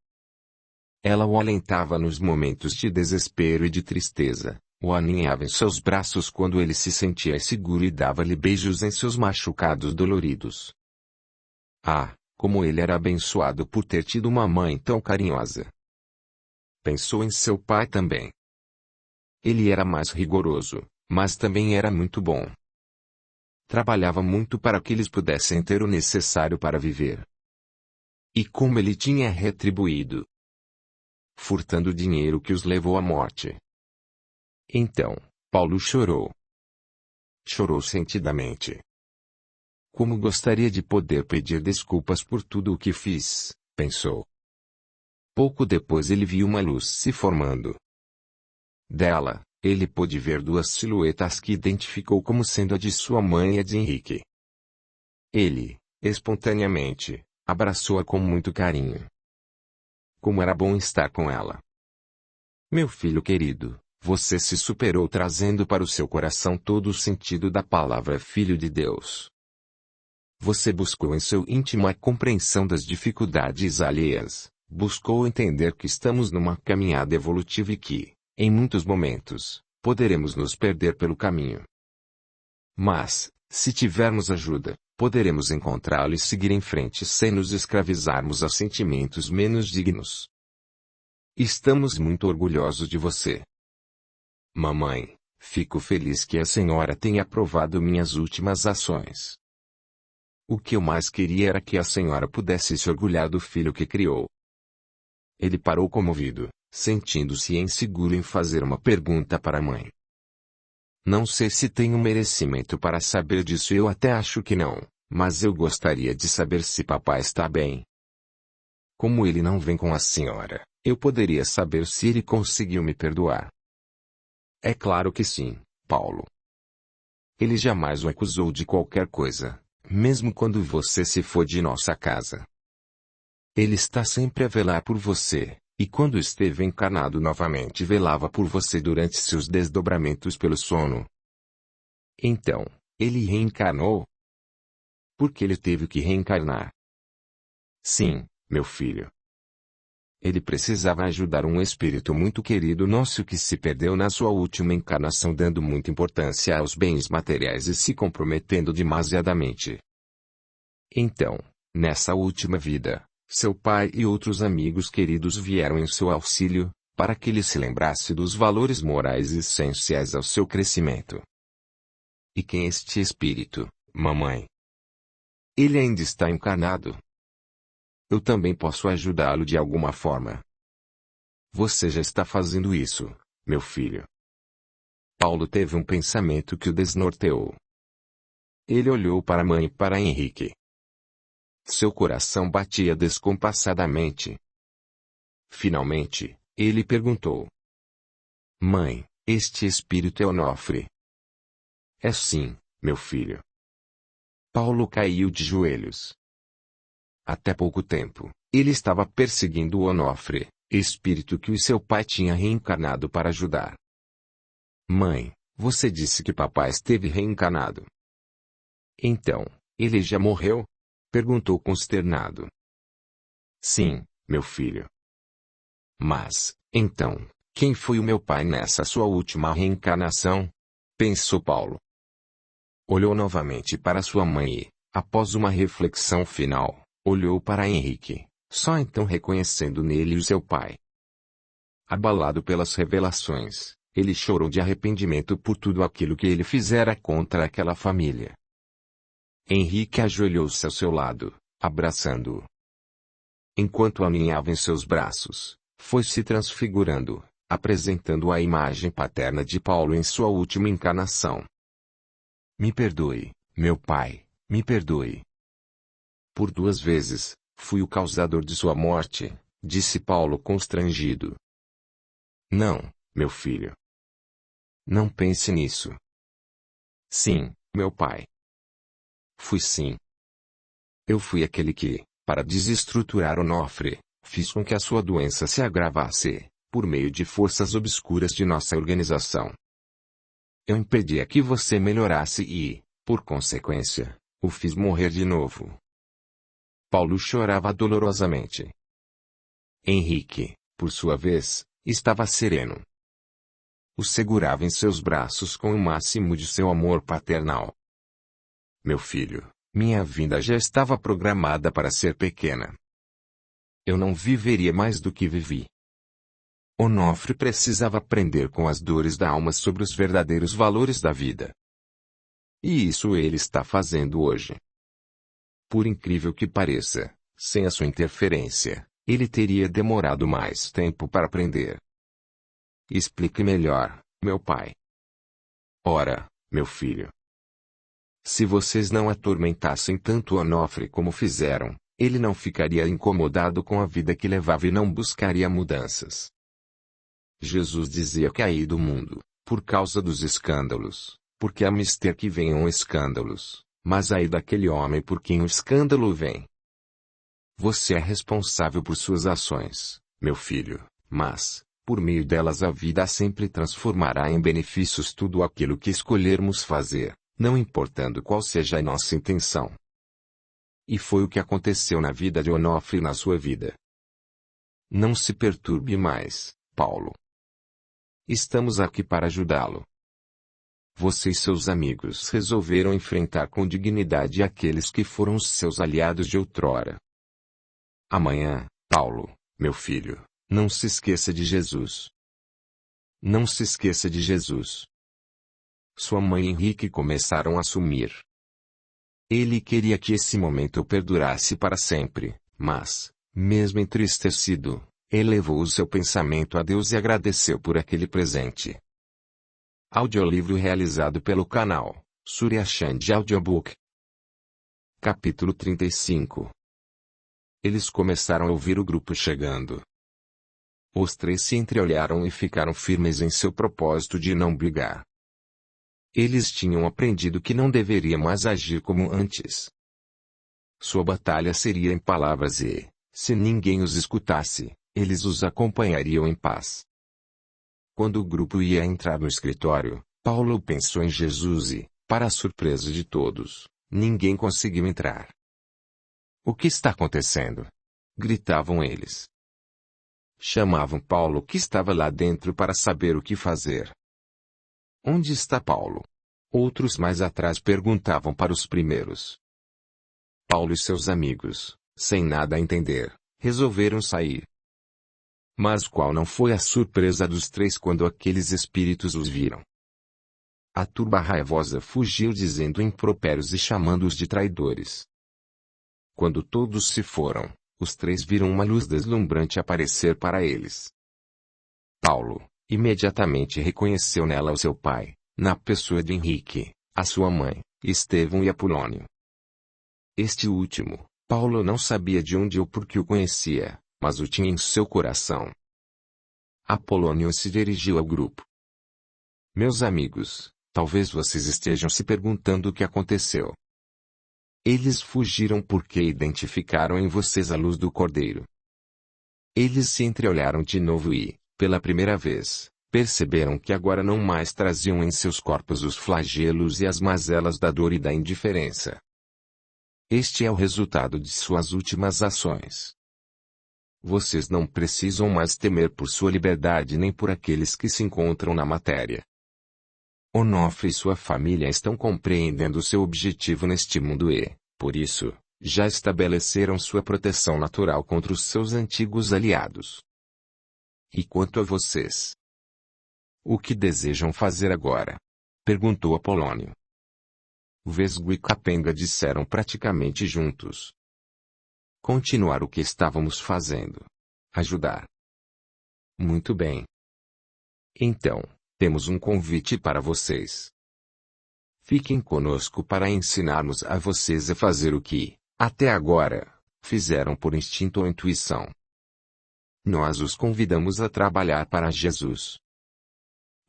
Ela o alentava nos momentos de desespero e de tristeza, o aninhava em seus braços quando ele se sentia inseguro e dava-lhe beijos em seus machucados doloridos. Ah, como ele era abençoado por ter tido uma mãe tão carinhosa! Pensou em seu pai também. Ele era mais rigoroso, mas também era muito bom. Trabalhava muito para que eles pudessem ter o necessário para viver. E como ele tinha retribuído! Furtando o dinheiro que os levou à morte. Então, Paulo chorou. Chorou sentidamente. Como gostaria de poder pedir desculpas por tudo o que fiz, pensou. Pouco depois ele viu uma luz se formando. Dela, ele pôde ver duas silhuetas que identificou como sendo a de sua mãe e a de Henrique. Ele, espontaneamente, abraçou-a com muito carinho. Como era bom estar com ela. Meu filho querido, você se superou trazendo para o seu coração todo o sentido da palavra Filho de Deus. Você buscou em seu íntimo a compreensão das dificuldades alheias, buscou entender que estamos numa caminhada evolutiva e que, em muitos momentos, poderemos nos perder pelo caminho. Mas, se tivermos ajuda, poderemos encontrá-lo e seguir em frente sem nos escravizarmos a sentimentos menos dignos. Estamos muito orgulhosos de você. Mamãe, fico feliz que a senhora tenha aprovado minhas últimas ações. O que eu mais queria era que a senhora pudesse se orgulhar do filho que criou. Ele parou comovido, sentindo-se inseguro em fazer uma pergunta para a mãe. Não sei se tenho merecimento para saber disso, eu até acho que não, mas eu gostaria de saber se papai está bem. Como ele não vem com a senhora, eu poderia saber se ele conseguiu me perdoar. É claro que sim, Paulo. Ele jamais o acusou de qualquer coisa, mesmo quando você se for de nossa casa. Ele está sempre a velar por você, e quando esteve encarnado novamente velava por você durante seus desdobramentos pelo sono. Então, ele reencarnou? Por que ele teve que reencarnar? Sim, meu filho. Ele precisava ajudar um espírito muito querido nosso que se perdeu na sua última encarnação, dando muita importância aos bens materiais e se comprometendo demasiadamente. Então, nessa última vida, seu pai e outros amigos queridos vieram em seu auxílio, para que ele se lembrasse dos valores morais essenciais ao seu crescimento. E quem é este espírito, mamãe? Ele ainda está encarnado. Eu também posso ajudá-lo de alguma forma. Você já está fazendo isso, meu filho. Paulo teve um pensamento que o desnorteou. Ele olhou para a mãe e para Henrique. Seu coração batia descompassadamente. Finalmente, ele perguntou: Mãe, este espírito é Onofre? É sim, meu filho. Paulo caiu de joelhos. Até pouco tempo, ele estava perseguindo o Onofre, espírito que o seu pai tinha reencarnado para ajudar. Mãe, você disse que papai esteve reencarnado. Então, ele já morreu? Perguntou consternado. Sim, meu filho. Mas, então, quem foi o meu pai nessa sua última reencarnação? Pensou Paulo. Olhou novamente para sua mãe e, após uma reflexão final, olhou para Henrique, só então reconhecendo nele o seu pai. Abalado pelas revelações, ele chorou de arrependimento por tudo aquilo que ele fizera contra aquela família. Henrique ajoelhou-se ao seu lado, abraçando-o. Enquanto o aninhava em seus braços, foi se transfigurando, apresentando a imagem paterna de Paulo em sua última encarnação. Me perdoe, meu pai, me perdoe. Por 2 vezes, fui o causador de sua morte, disse Paulo constrangido. Não, meu filho. Não pense nisso. Sim, meu pai. Fui sim. Eu fui aquele que, para desestruturar Onofre, fiz com que a sua doença se agravasse, por meio de forças obscuras de nossa organização. Eu impedia que você melhorasse e, por consequência, o fiz morrer de novo. Paulo chorava dolorosamente. Henrique, por sua vez, estava sereno. O segurava em seus braços com o máximo de seu amor paternal. Meu filho, minha vinda já estava programada para ser pequena. Eu não viveria mais do que vivi. Onofre precisava aprender com as dores da alma sobre os verdadeiros valores da vida. E isso ele está fazendo hoje. Por incrível que pareça, sem a sua interferência, ele teria demorado mais tempo para aprender. Explique melhor, meu pai. Ora, meu filho. Se vocês não atormentassem tanto Onofre como fizeram, ele não ficaria incomodado com a vida que levava e não buscaria mudanças. Jesus dizia que aí do mundo, por causa dos escândalos, porque é mister que venham escândalos, mas aí daquele homem por quem o escândalo vem. Você é responsável por suas ações, meu filho, mas, por meio delas a vida sempre transformará em benefícios tudo aquilo que escolhermos fazer, não importando qual seja a nossa intenção. E foi o que aconteceu na vida de Onofre e na sua vida. Não se perturbe mais, Paulo. Estamos aqui para ajudá-lo. Você e seus amigos resolveram enfrentar com dignidade aqueles que foram os seus aliados de outrora. Amanhã, Paulo, meu filho, não se esqueça de Jesus. Não se esqueça de Jesus. Sua mãe e Henrique começaram a sumir. Ele queria que esse momento perdurasse para sempre, mas, mesmo entristecido, elevou o seu pensamento a Deus e agradeceu por aquele presente. Audiolivro realizado pelo canal Surya Chand Audiobook. Capítulo 35. Eles começaram a ouvir o grupo chegando. Os 3 se entreolharam e ficaram firmes em seu propósito de não brigar. Eles tinham aprendido que não deveria mais agir como antes. Sua batalha seria em palavras e, se ninguém os escutasse, eles os acompanhariam em paz. Quando o grupo ia entrar no escritório, Paulo pensou em Jesus e, para a surpresa de todos, ninguém conseguiu entrar. O que está acontecendo? Gritavam eles. chamavam Paulo que estava lá dentro para saber o que fazer. Onde está Paulo? Outros mais atrás perguntavam para os primeiros. Paulo e seus amigos, sem nada a entender, resolveram sair. Mas qual não foi a surpresa dos três quando aqueles espíritos os viram? A turba raivosa fugiu dizendo impropérios e chamando-os de traidores. Quando todos se foram, os três viram uma luz deslumbrante aparecer para eles. Paulo, imediatamente reconheceu nela o seu pai, na pessoa de Henrique, a sua mãe, Estevão e Apolônio. Este último, Paulo não sabia de onde ou por que o conhecia, mas o tinha em seu coração. Apolônio se dirigiu ao grupo. Meus amigos, talvez vocês estejam se perguntando o que aconteceu. Eles fugiram porque identificaram em vocês a luz do Cordeiro. Eles se entreolharam de novo e, pela primeira vez, perceberam que agora não mais traziam em seus corpos os flagelos e as mazelas da dor e da indiferença. Este é o resultado de suas últimas ações. Vocês não precisam mais temer por sua liberdade nem por aqueles que se encontram na matéria. Onofre e sua família estão compreendendo seu objetivo neste mundo e, por isso, já estabeleceram sua proteção natural contra os seus antigos aliados. E quanto a vocês? O que desejam fazer agora? Perguntou Apolônio. Vesgo e Capenga disseram praticamente juntos. Continuar o que estávamos fazendo. Ajudar. Muito bem. Então, temos um convite para vocês. Fiquem conosco para ensinarmos a vocês a fazer o que, até agora, fizeram por instinto ou intuição. Nós os convidamos a trabalhar para Jesus.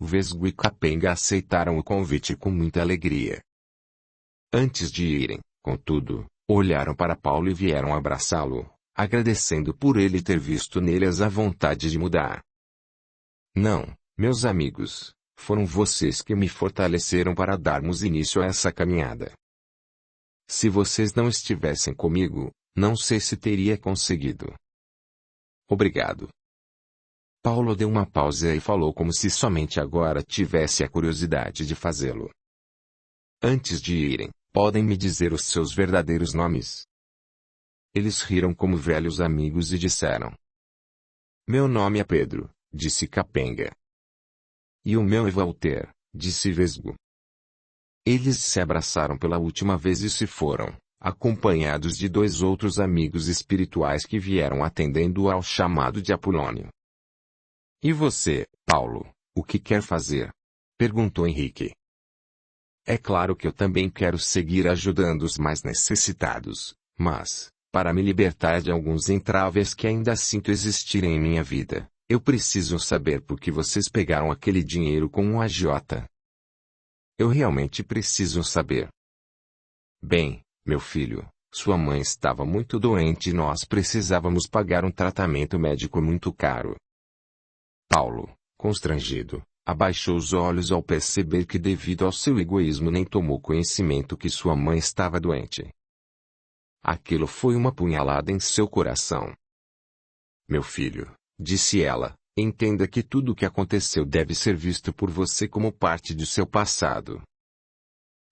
Vesgo e Capenga aceitaram o convite com muita alegria. Antes de irem, contudo, olharam para Paulo e vieram abraçá-lo, agradecendo por ele ter visto neles a vontade de mudar. Não, meus amigos, foram vocês que me fortaleceram para darmos início a essa caminhada. Se vocês não estivessem comigo, não sei se teria conseguido. Obrigado. Paulo deu uma pausa e falou como se somente agora tivesse a curiosidade de fazê-lo. Antes de irem, podem me dizer os seus verdadeiros nomes? Eles riram como velhos amigos e disseram. Meu nome é Pedro, disse Capenga. E o meu é Walter, disse Vesgo. Eles se abraçaram pela última vez e se foram, acompanhados de dois outros amigos espirituais que vieram atendendo ao chamado de Apolônio. E você, Paulo, o que quer fazer? Perguntou Henrique. É claro que eu também quero seguir ajudando os mais necessitados, mas, para me libertar de alguns entraves que ainda sinto existirem em minha vida, eu preciso saber por que vocês pegaram aquele dinheiro com um agiota. Eu realmente preciso saber. Bem, meu filho, sua mãe estava muito doente e nós precisávamos pagar um tratamento médico muito caro. Paulo, constrangido, abaixou os olhos ao perceber que devido ao seu egoísmo nem tomou conhecimento que sua mãe estava doente. Aquilo foi uma punhalada em seu coração. Meu filho, disse ela, entenda que tudo o que aconteceu deve ser visto por você como parte de seu passado.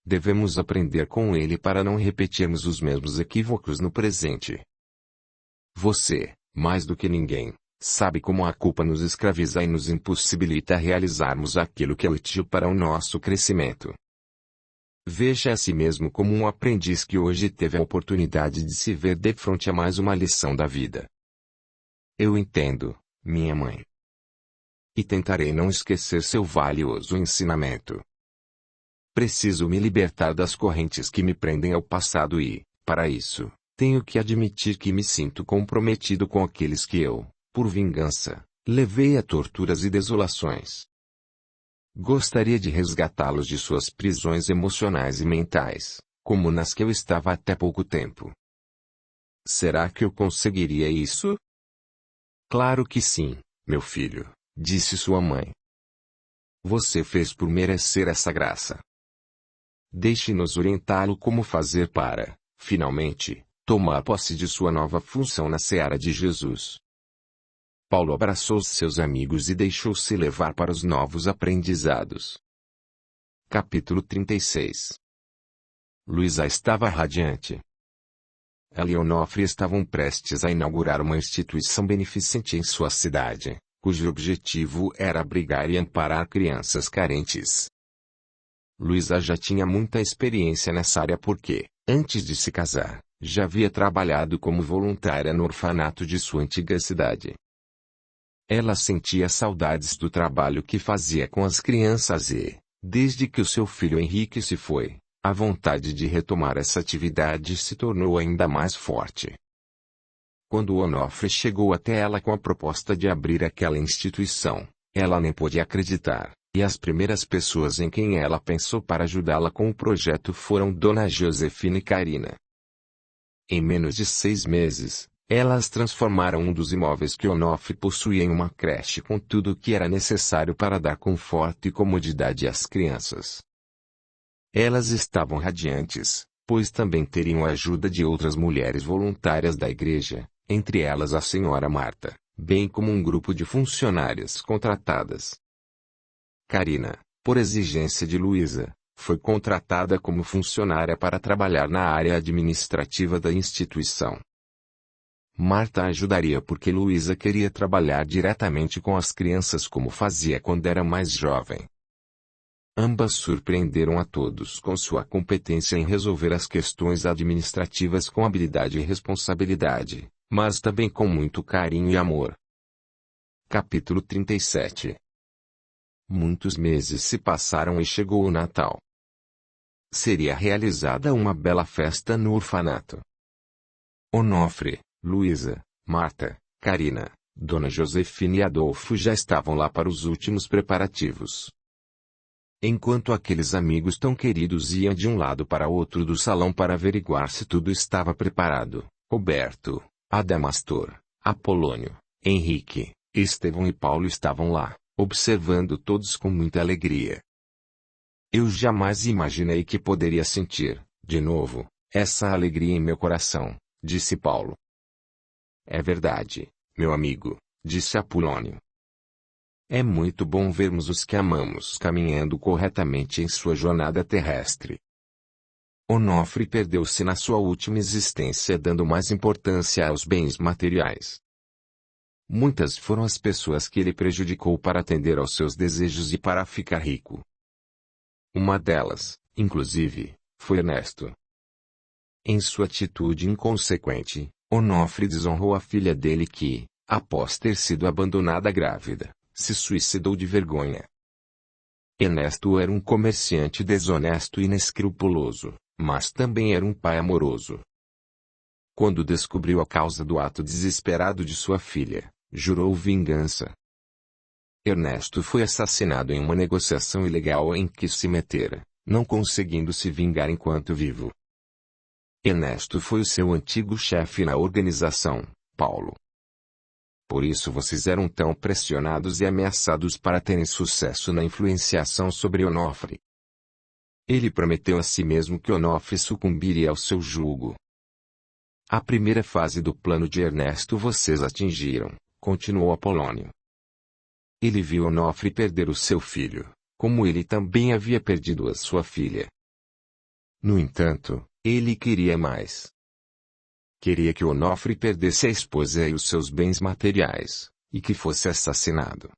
Devemos aprender com ele para não repetirmos os mesmos equívocos no presente. Você, mais do que ninguém, sabe como a culpa nos escraviza e nos impossibilita realizarmos aquilo que é útil para o nosso crescimento. Veja a si mesmo como um aprendiz que hoje teve a oportunidade de se ver de frente a mais uma lição da vida. Eu entendo, minha mãe. E tentarei não esquecer seu valioso ensinamento. Preciso me libertar das correntes que me prendem ao passado e, para isso, tenho que admitir que me sinto comprometido com aqueles que eu, por vingança, levei a torturas e desolações. Gostaria de resgatá-los de suas prisões emocionais e mentais, como nas que eu estava até pouco tempo. Será que eu conseguiria isso? Claro que sim, meu filho, disse sua mãe. Você fez por merecer essa graça. Deixe-nos orientá-lo como fazer para, finalmente, tomar posse de sua nova função na seara de Jesus. Paulo abraçou seus amigos e deixou-se levar para os novos aprendizados. Capítulo 36. Luísa estava radiante. Ela e Onofre estavam prestes a inaugurar uma instituição beneficente em sua cidade, cujo objetivo era abrigar e amparar crianças carentes. Luísa já tinha muita experiência nessa área porque, antes de se casar, já havia trabalhado como voluntária no orfanato de sua antiga cidade. Ela sentia saudades do trabalho que fazia com as crianças e, desde que o seu filho Henrique se foi, a vontade de retomar essa atividade se tornou ainda mais forte. Quando Onofre chegou até ela com a proposta de abrir aquela instituição, ela nem pôde acreditar, e as primeiras pessoas em quem ela pensou para ajudá-la com o projeto foram Dona Josefina e Carina. Em menos de 6 meses, elas transformaram um dos imóveis que Onofre possuía em uma creche com tudo o que era necessário para dar conforto e comodidade às crianças. Elas estavam radiantes, pois também teriam a ajuda de outras mulheres voluntárias da igreja, entre elas a senhora Marta, bem como um grupo de funcionárias contratadas. Carina, por exigência de Luísa, foi contratada como funcionária para trabalhar na área administrativa da instituição. Marta ajudaria porque Luísa queria trabalhar diretamente com as crianças como fazia quando era mais jovem. Ambas surpreenderam a todos com sua competência em resolver as questões administrativas com habilidade e responsabilidade, mas também com muito carinho e amor. Capítulo 37. Muitos meses se passaram e chegou o Natal. Seria realizada uma bela festa no orfanato. Onofre, Luísa, Marta, Carina, Dona Josefina e Adolfo já estavam lá para os últimos preparativos. Enquanto aqueles amigos tão queridos iam de um lado para outro do salão para averiguar se tudo estava preparado, Roberto, Adamastor, Apolônio, Henrique, Estevão e Paulo estavam lá, observando todos com muita alegria. Eu jamais imaginei que poderia sentir, de novo, essa alegria em meu coração, disse Paulo. É verdade, meu amigo, disse Apolônio. É muito bom vermos os que amamos caminhando corretamente em sua jornada terrestre. Onofre perdeu-se na sua última existência dando mais importância aos bens materiais. Muitas foram as pessoas que ele prejudicou para atender aos seus desejos e para ficar rico. Uma delas, inclusive, foi Ernesto. Em sua atitude inconsequente, Onofre desonrou a filha dele que, após ter sido abandonada grávida, se suicidou de vergonha. Ernesto era um comerciante desonesto e inescrupuloso, mas também era um pai amoroso. Quando descobriu a causa do ato desesperado de sua filha, jurou vingança. Ernesto foi assassinado em uma negociação ilegal em que se metera, não conseguindo se vingar enquanto vivo. Ernesto foi o seu antigo chefe na organização, Paulo. Por isso vocês eram tão pressionados e ameaçados para terem sucesso na influenciação sobre Onofre. Ele prometeu a si mesmo que Onofre sucumbiria ao seu jugo. A primeira fase do plano de Ernesto vocês atingiram, continuou Apolônio. Ele viu Onofre perder o seu filho, como ele também havia perdido a sua filha. No entanto, ele queria mais. Queria que Onofre perdesse a esposa e os seus bens materiais, e que fosse assassinado.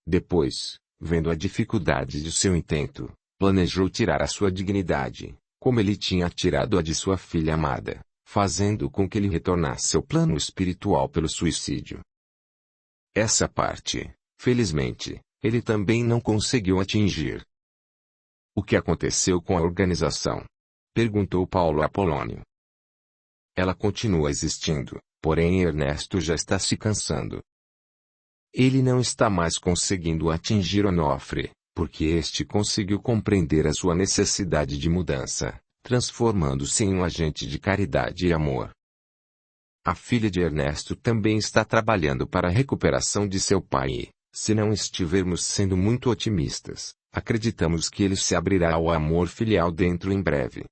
Depois, vendo a dificuldade de seu intento, planejou tirar a sua dignidade, como ele tinha tirado a de sua filha amada, fazendo com que ele retornasse ao plano espiritual pelo suicídio. Essa parte, felizmente, ele também não conseguiu atingir. O que aconteceu com a organização? Perguntou Paulo a Apolônio. Ela continua existindo, porém Ernesto já está se cansando. Ele não está mais conseguindo atingir Onofre, porque este conseguiu compreender a sua necessidade de mudança, transformando-se em um agente de caridade e amor. A filha de Ernesto também está trabalhando para a recuperação de seu pai e, se não estivermos sendo muito otimistas, acreditamos que ele se abrirá ao amor filial dentro em breve.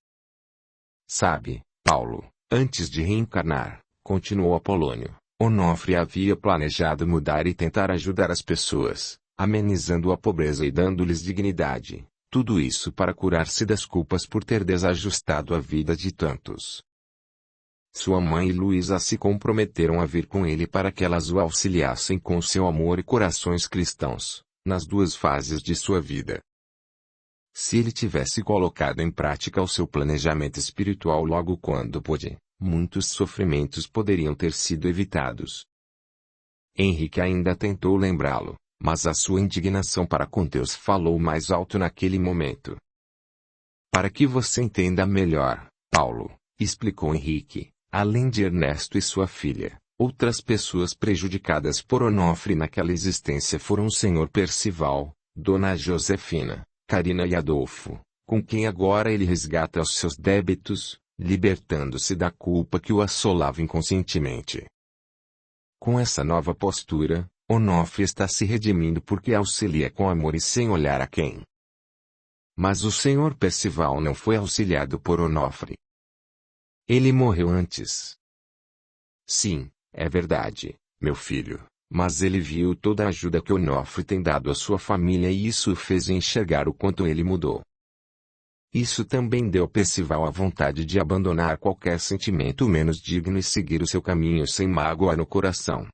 Sabe, Paulo, antes de reencarnar, continuou Apolônio, Onofre havia planejado mudar e tentar ajudar as pessoas, amenizando a pobreza e dando-lhes dignidade, tudo isso para curar-se das culpas por ter desajustado a vida de tantos. Sua mãe e Luísa se comprometeram a vir com ele para que elas o auxiliassem com seu amor e corações cristãos, nas duas fases de sua vida. Se ele tivesse colocado em prática o seu planejamento espiritual logo quando pôde, muitos sofrimentos poderiam ter sido evitados. Henrique ainda tentou lembrá-lo, mas a sua indignação para com Deus falou mais alto naquele momento. Para que você entenda melhor, Paulo, explicou Henrique, além de Ernesto e sua filha, outras pessoas prejudicadas por Onofre naquela existência foram o Sr. Percival, Dona Josefina, Carina e Adolfo, com quem agora ele resgata os seus débitos, libertando-se da culpa que o assolava inconscientemente. Com essa nova postura, Onofre está se redimindo porque auxilia com amor e sem olhar a quem. Mas o Sr. Percival não foi auxiliado por Onofre. Ele morreu antes. Sim, é verdade, meu filho, mas ele viu toda a ajuda que Onofre tem dado à sua família e isso o fez enxergar o quanto ele mudou. Isso também deu a Percival a vontade de abandonar qualquer sentimento menos digno e seguir o seu caminho sem mágoa no coração.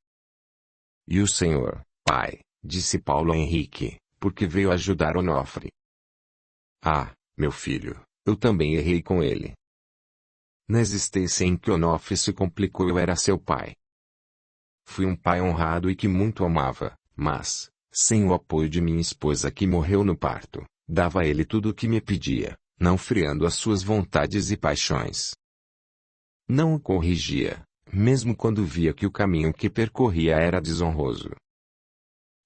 E o Senhor, Pai, disse Paulo a Henrique, porque veio ajudar Onofre. Ah, meu filho, eu também errei com ele. Na existência em que Onofre se complicou eu era seu pai. Fui um pai honrado e que muito amava, mas, sem o apoio de minha esposa que morreu no parto, dava a ele tudo o que me pedia, não friando as suas vontades e paixões. Não o corrigia, mesmo quando via que o caminho que percorria era desonroso.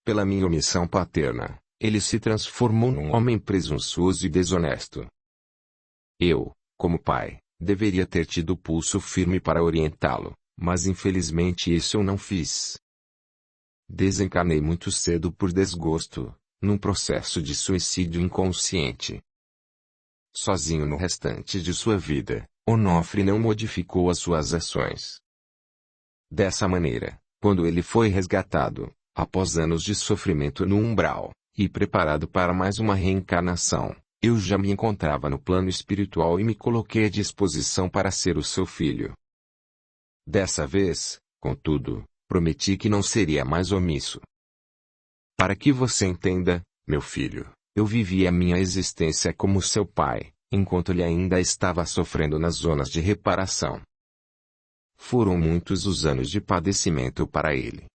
Pela minha omissão paterna, ele se transformou num homem presunçoso e desonesto. Eu, como pai, deveria ter tido pulso firme para orientá-lo, mas infelizmente isso eu não fiz. Desencarnei muito cedo por desgosto, num processo de suicídio inconsciente. Sozinho no restante de sua vida, Onofre não modificou as suas ações. Dessa maneira, quando ele foi resgatado, após anos de sofrimento no umbral, e preparado para mais uma reencarnação, eu já me encontrava no plano espiritual e me coloquei à disposição para ser o seu filho. Dessa vez, contudo, prometi que não seria mais omisso. Para que você entenda, meu filho, eu vivi a minha existência como seu pai, enquanto ele ainda estava sofrendo nas zonas de reparação. Foram muitos os anos de padecimento para ele.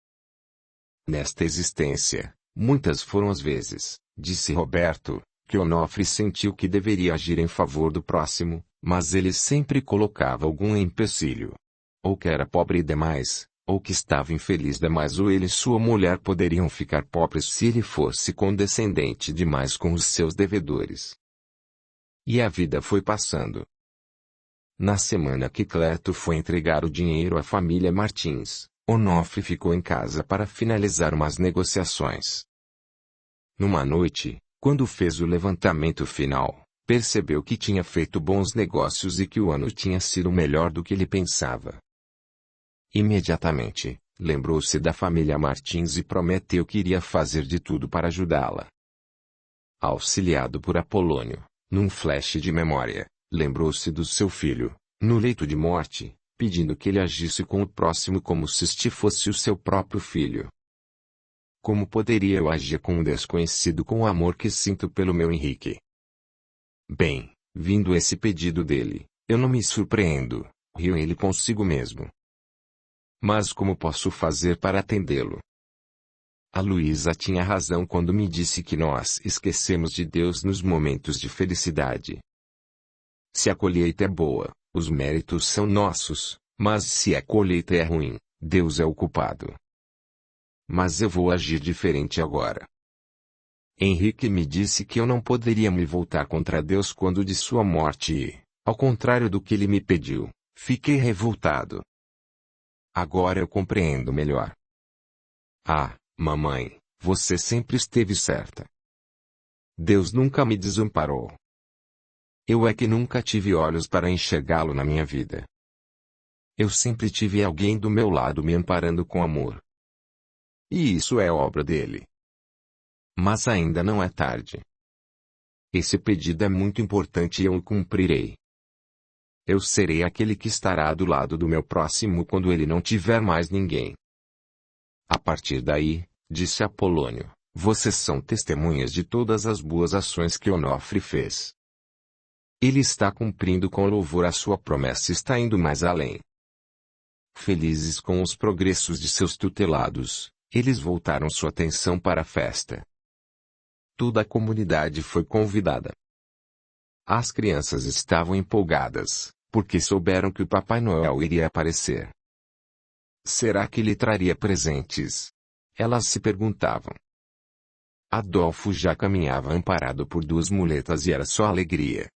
Nesta existência, muitas foram as vezes, disse Roberto, que Onofre sentiu que deveria agir em favor do próximo, mas ele sempre colocava algum empecilho. Ou que era pobre demais, ou que estava infeliz demais ou ele e sua mulher poderiam ficar pobres se ele fosse condescendente demais com os seus devedores. E a vida foi passando. Na semana que Cleto foi entregar o dinheiro à família Martins, Onofre ficou em casa para finalizar umas negociações. Numa noite, quando fez o levantamento final, percebeu que tinha feito bons negócios e que o ano tinha sido melhor do que ele pensava. Imediatamente, lembrou-se da família Martins e prometeu que iria fazer de tudo para ajudá-la. Auxiliado por Apolônio, num flash de memória, lembrou-se do seu filho, no leito de morte, pedindo que ele agisse com o próximo como se este fosse o seu próprio filho. Como poderia eu agir com um desconhecido com o amor que sinto pelo meu Henrique? Bem, vindo esse pedido dele, eu não me surpreendo, riu ele consigo mesmo. Mas como posso fazer para atendê-lo? A Luísa tinha razão quando me disse que nós esquecemos de Deus nos momentos de felicidade. Se a colheita é boa, os méritos são nossos, mas se a colheita é ruim, Deus é o culpado. Mas eu vou agir diferente agora. Henrique me disse que eu não poderia me voltar contra Deus quando de sua morte e, ao contrário do que ele me pediu, fiquei revoltado. Agora eu compreendo melhor. Ah, mamãe, você sempre esteve certa. Deus nunca me desamparou. Eu é que nunca tive olhos para enxergá-lo na minha vida. Eu sempre tive alguém do meu lado me amparando com amor. E isso é obra dele. Mas ainda não é tarde. Esse pedido é muito importante e eu o cumprirei. Eu serei aquele que estará do lado do meu próximo quando ele não tiver mais ninguém. A partir daí, disse Apolônio, vocês são testemunhas de todas as boas ações que Onofre fez. Ele está cumprindo com louvor a sua promessa e está indo mais além. Felizes com os progressos de seus tutelados, eles voltaram sua atenção para a festa. Toda a comunidade foi convidada. As crianças estavam empolgadas, porque souberam que o Papai Noel iria aparecer. Será que lhe traria presentes? Elas se perguntavam. Adolfo já caminhava amparado por duas muletas e era só alegria.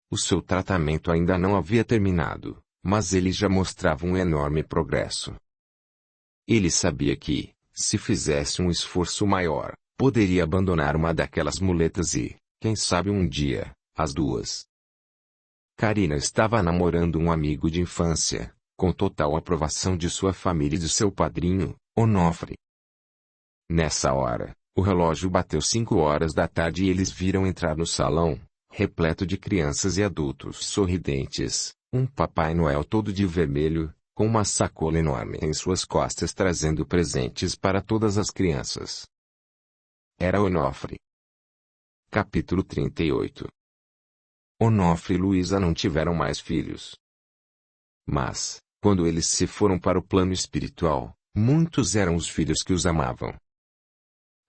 O seu tratamento ainda não havia terminado, mas ele já mostrava um enorme progresso. Ele sabia que, se fizesse um esforço maior, poderia abandonar uma daquelas muletas e, quem sabe um dia, as duas. Karina estava namorando um amigo de infância, com total aprovação de sua família e de seu padrinho, Onofre. Nessa hora, o relógio bateu 5 horas da tarde e eles viram entrar no salão, repleto de crianças e adultos sorridentes, um Papai Noel todo de vermelho, com uma sacola enorme em suas costas trazendo presentes para todas as crianças. Era Onofre. Capítulo 38. Onofre e Luísa não tiveram mais filhos. Mas, quando eles se foram para o plano espiritual, muitos eram os filhos que os amavam.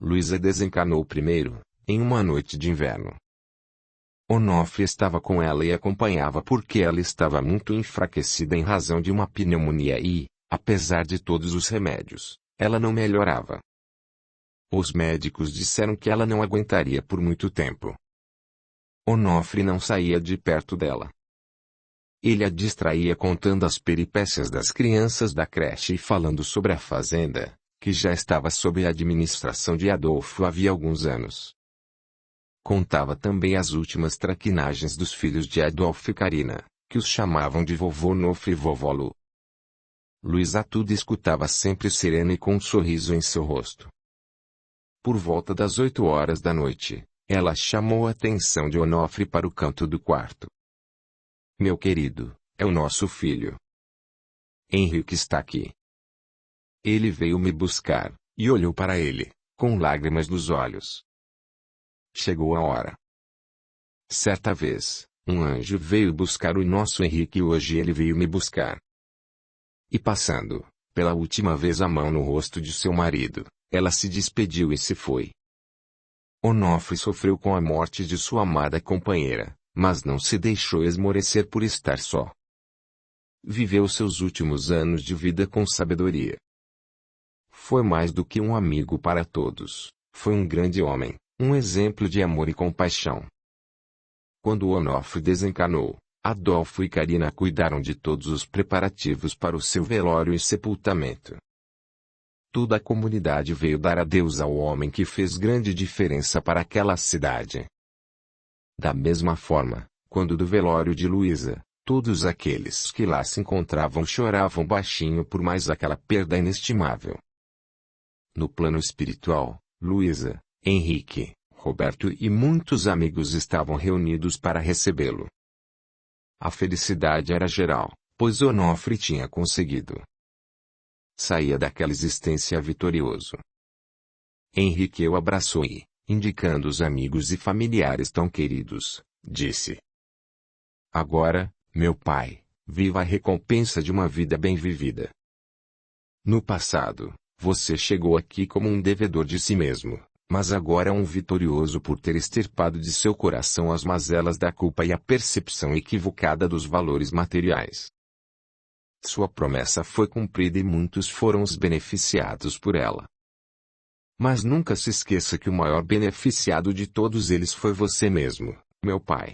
Luísa desencarnou primeiro, em uma noite de inverno. Onofre estava com ela e acompanhava porque ela estava muito enfraquecida em razão de uma pneumonia e, apesar de todos os remédios, ela não melhorava. Os médicos disseram que ela não aguentaria por muito tempo. Onofre não saía de perto dela. Ele a distraía contando as peripécias das crianças da creche e falando sobre a fazenda, que já estava sob a administração de Adolfo havia alguns anos. Contava também as últimas traquinagens dos filhos de Adolfo e Karina, que os chamavam de vovô Onofre e vovó Lu. Luísa tudo escutava sempre serena e com um sorriso em seu rosto. Por volta das 8 horas da noite, ela chamou a atenção de Onofre para o canto do quarto. Meu querido, é o nosso filho. Henrique está aqui. Ele veio me buscar, e olhou para ele, com lágrimas nos olhos. Chegou a hora. Certa vez, um anjo veio buscar o nosso Henrique e hoje ele veio me buscar. E passando, pela última vez a mão no rosto de seu marido, ela se despediu e se foi. Onofre sofreu com a morte de sua amada companheira, mas não se deixou esmorecer por estar só. Viveu seus últimos anos de vida com sabedoria. Foi mais do que um amigo para todos, foi um grande homem, um exemplo de amor e compaixão. Quando Onofre desencarnou, Adolfo e Karina cuidaram de todos os preparativos para o seu velório e sepultamento. Toda a comunidade veio dar adeus ao homem que fez grande diferença para aquela cidade. Da mesma forma, quando do velório de Luísa, todos aqueles que lá se encontravam choravam baixinho por mais aquela perda inestimável. No plano espiritual, Luísa, Henrique, Roberto e muitos amigos estavam reunidos para recebê-lo. A felicidade era geral, pois Onofre tinha conseguido. Saía daquela existência vitorioso. Henrique o abraçou e, indicando os amigos e familiares tão queridos, disse: Agora, meu pai, viva a recompensa de uma vida bem vivida. No passado, você chegou aqui como um devedor de si mesmo, mas agora é um vitorioso por ter extirpado de seu coração as mazelas da culpa e a percepção equivocada dos valores materiais. Sua promessa foi cumprida e muitos foram os beneficiados por ela. Mas nunca se esqueça que o maior beneficiado de todos eles foi você mesmo, meu pai.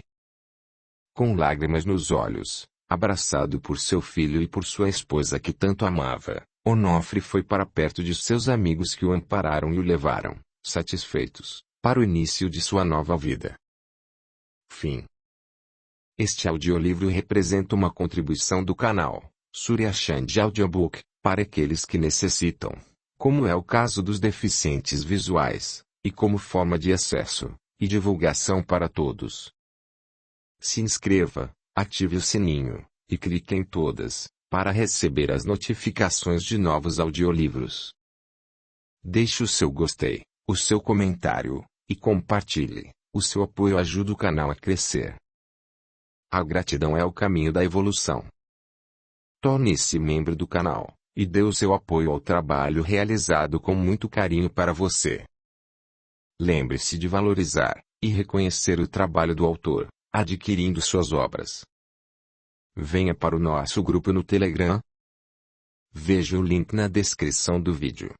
Com lágrimas nos olhos, abraçado por seu filho e por sua esposa que tanto amava, Onofre foi para perto de seus amigos que o ampararam e o levaram, satisfeitos, para o início de sua nova vida. Fim. Este audiolivro representa uma contribuição do canal Surya Chand Audiobook, para aqueles que necessitam, como é o caso dos deficientes visuais, e como forma de acesso e divulgação para todos. Se inscreva, ative o sininho, e clique em todas, para receber as notificações de novos audiolivros. Deixe o seu gostei, o seu comentário, e compartilhe. O seu apoio ajuda o canal a crescer. A gratidão é o caminho da evolução. Torne-se membro do canal, e dê o seu apoio ao trabalho realizado com muito carinho para você. Lembre-se de valorizar e reconhecer o trabalho do autor, adquirindo suas obras. Venha para o nosso grupo no Telegram. Veja o link na descrição do vídeo.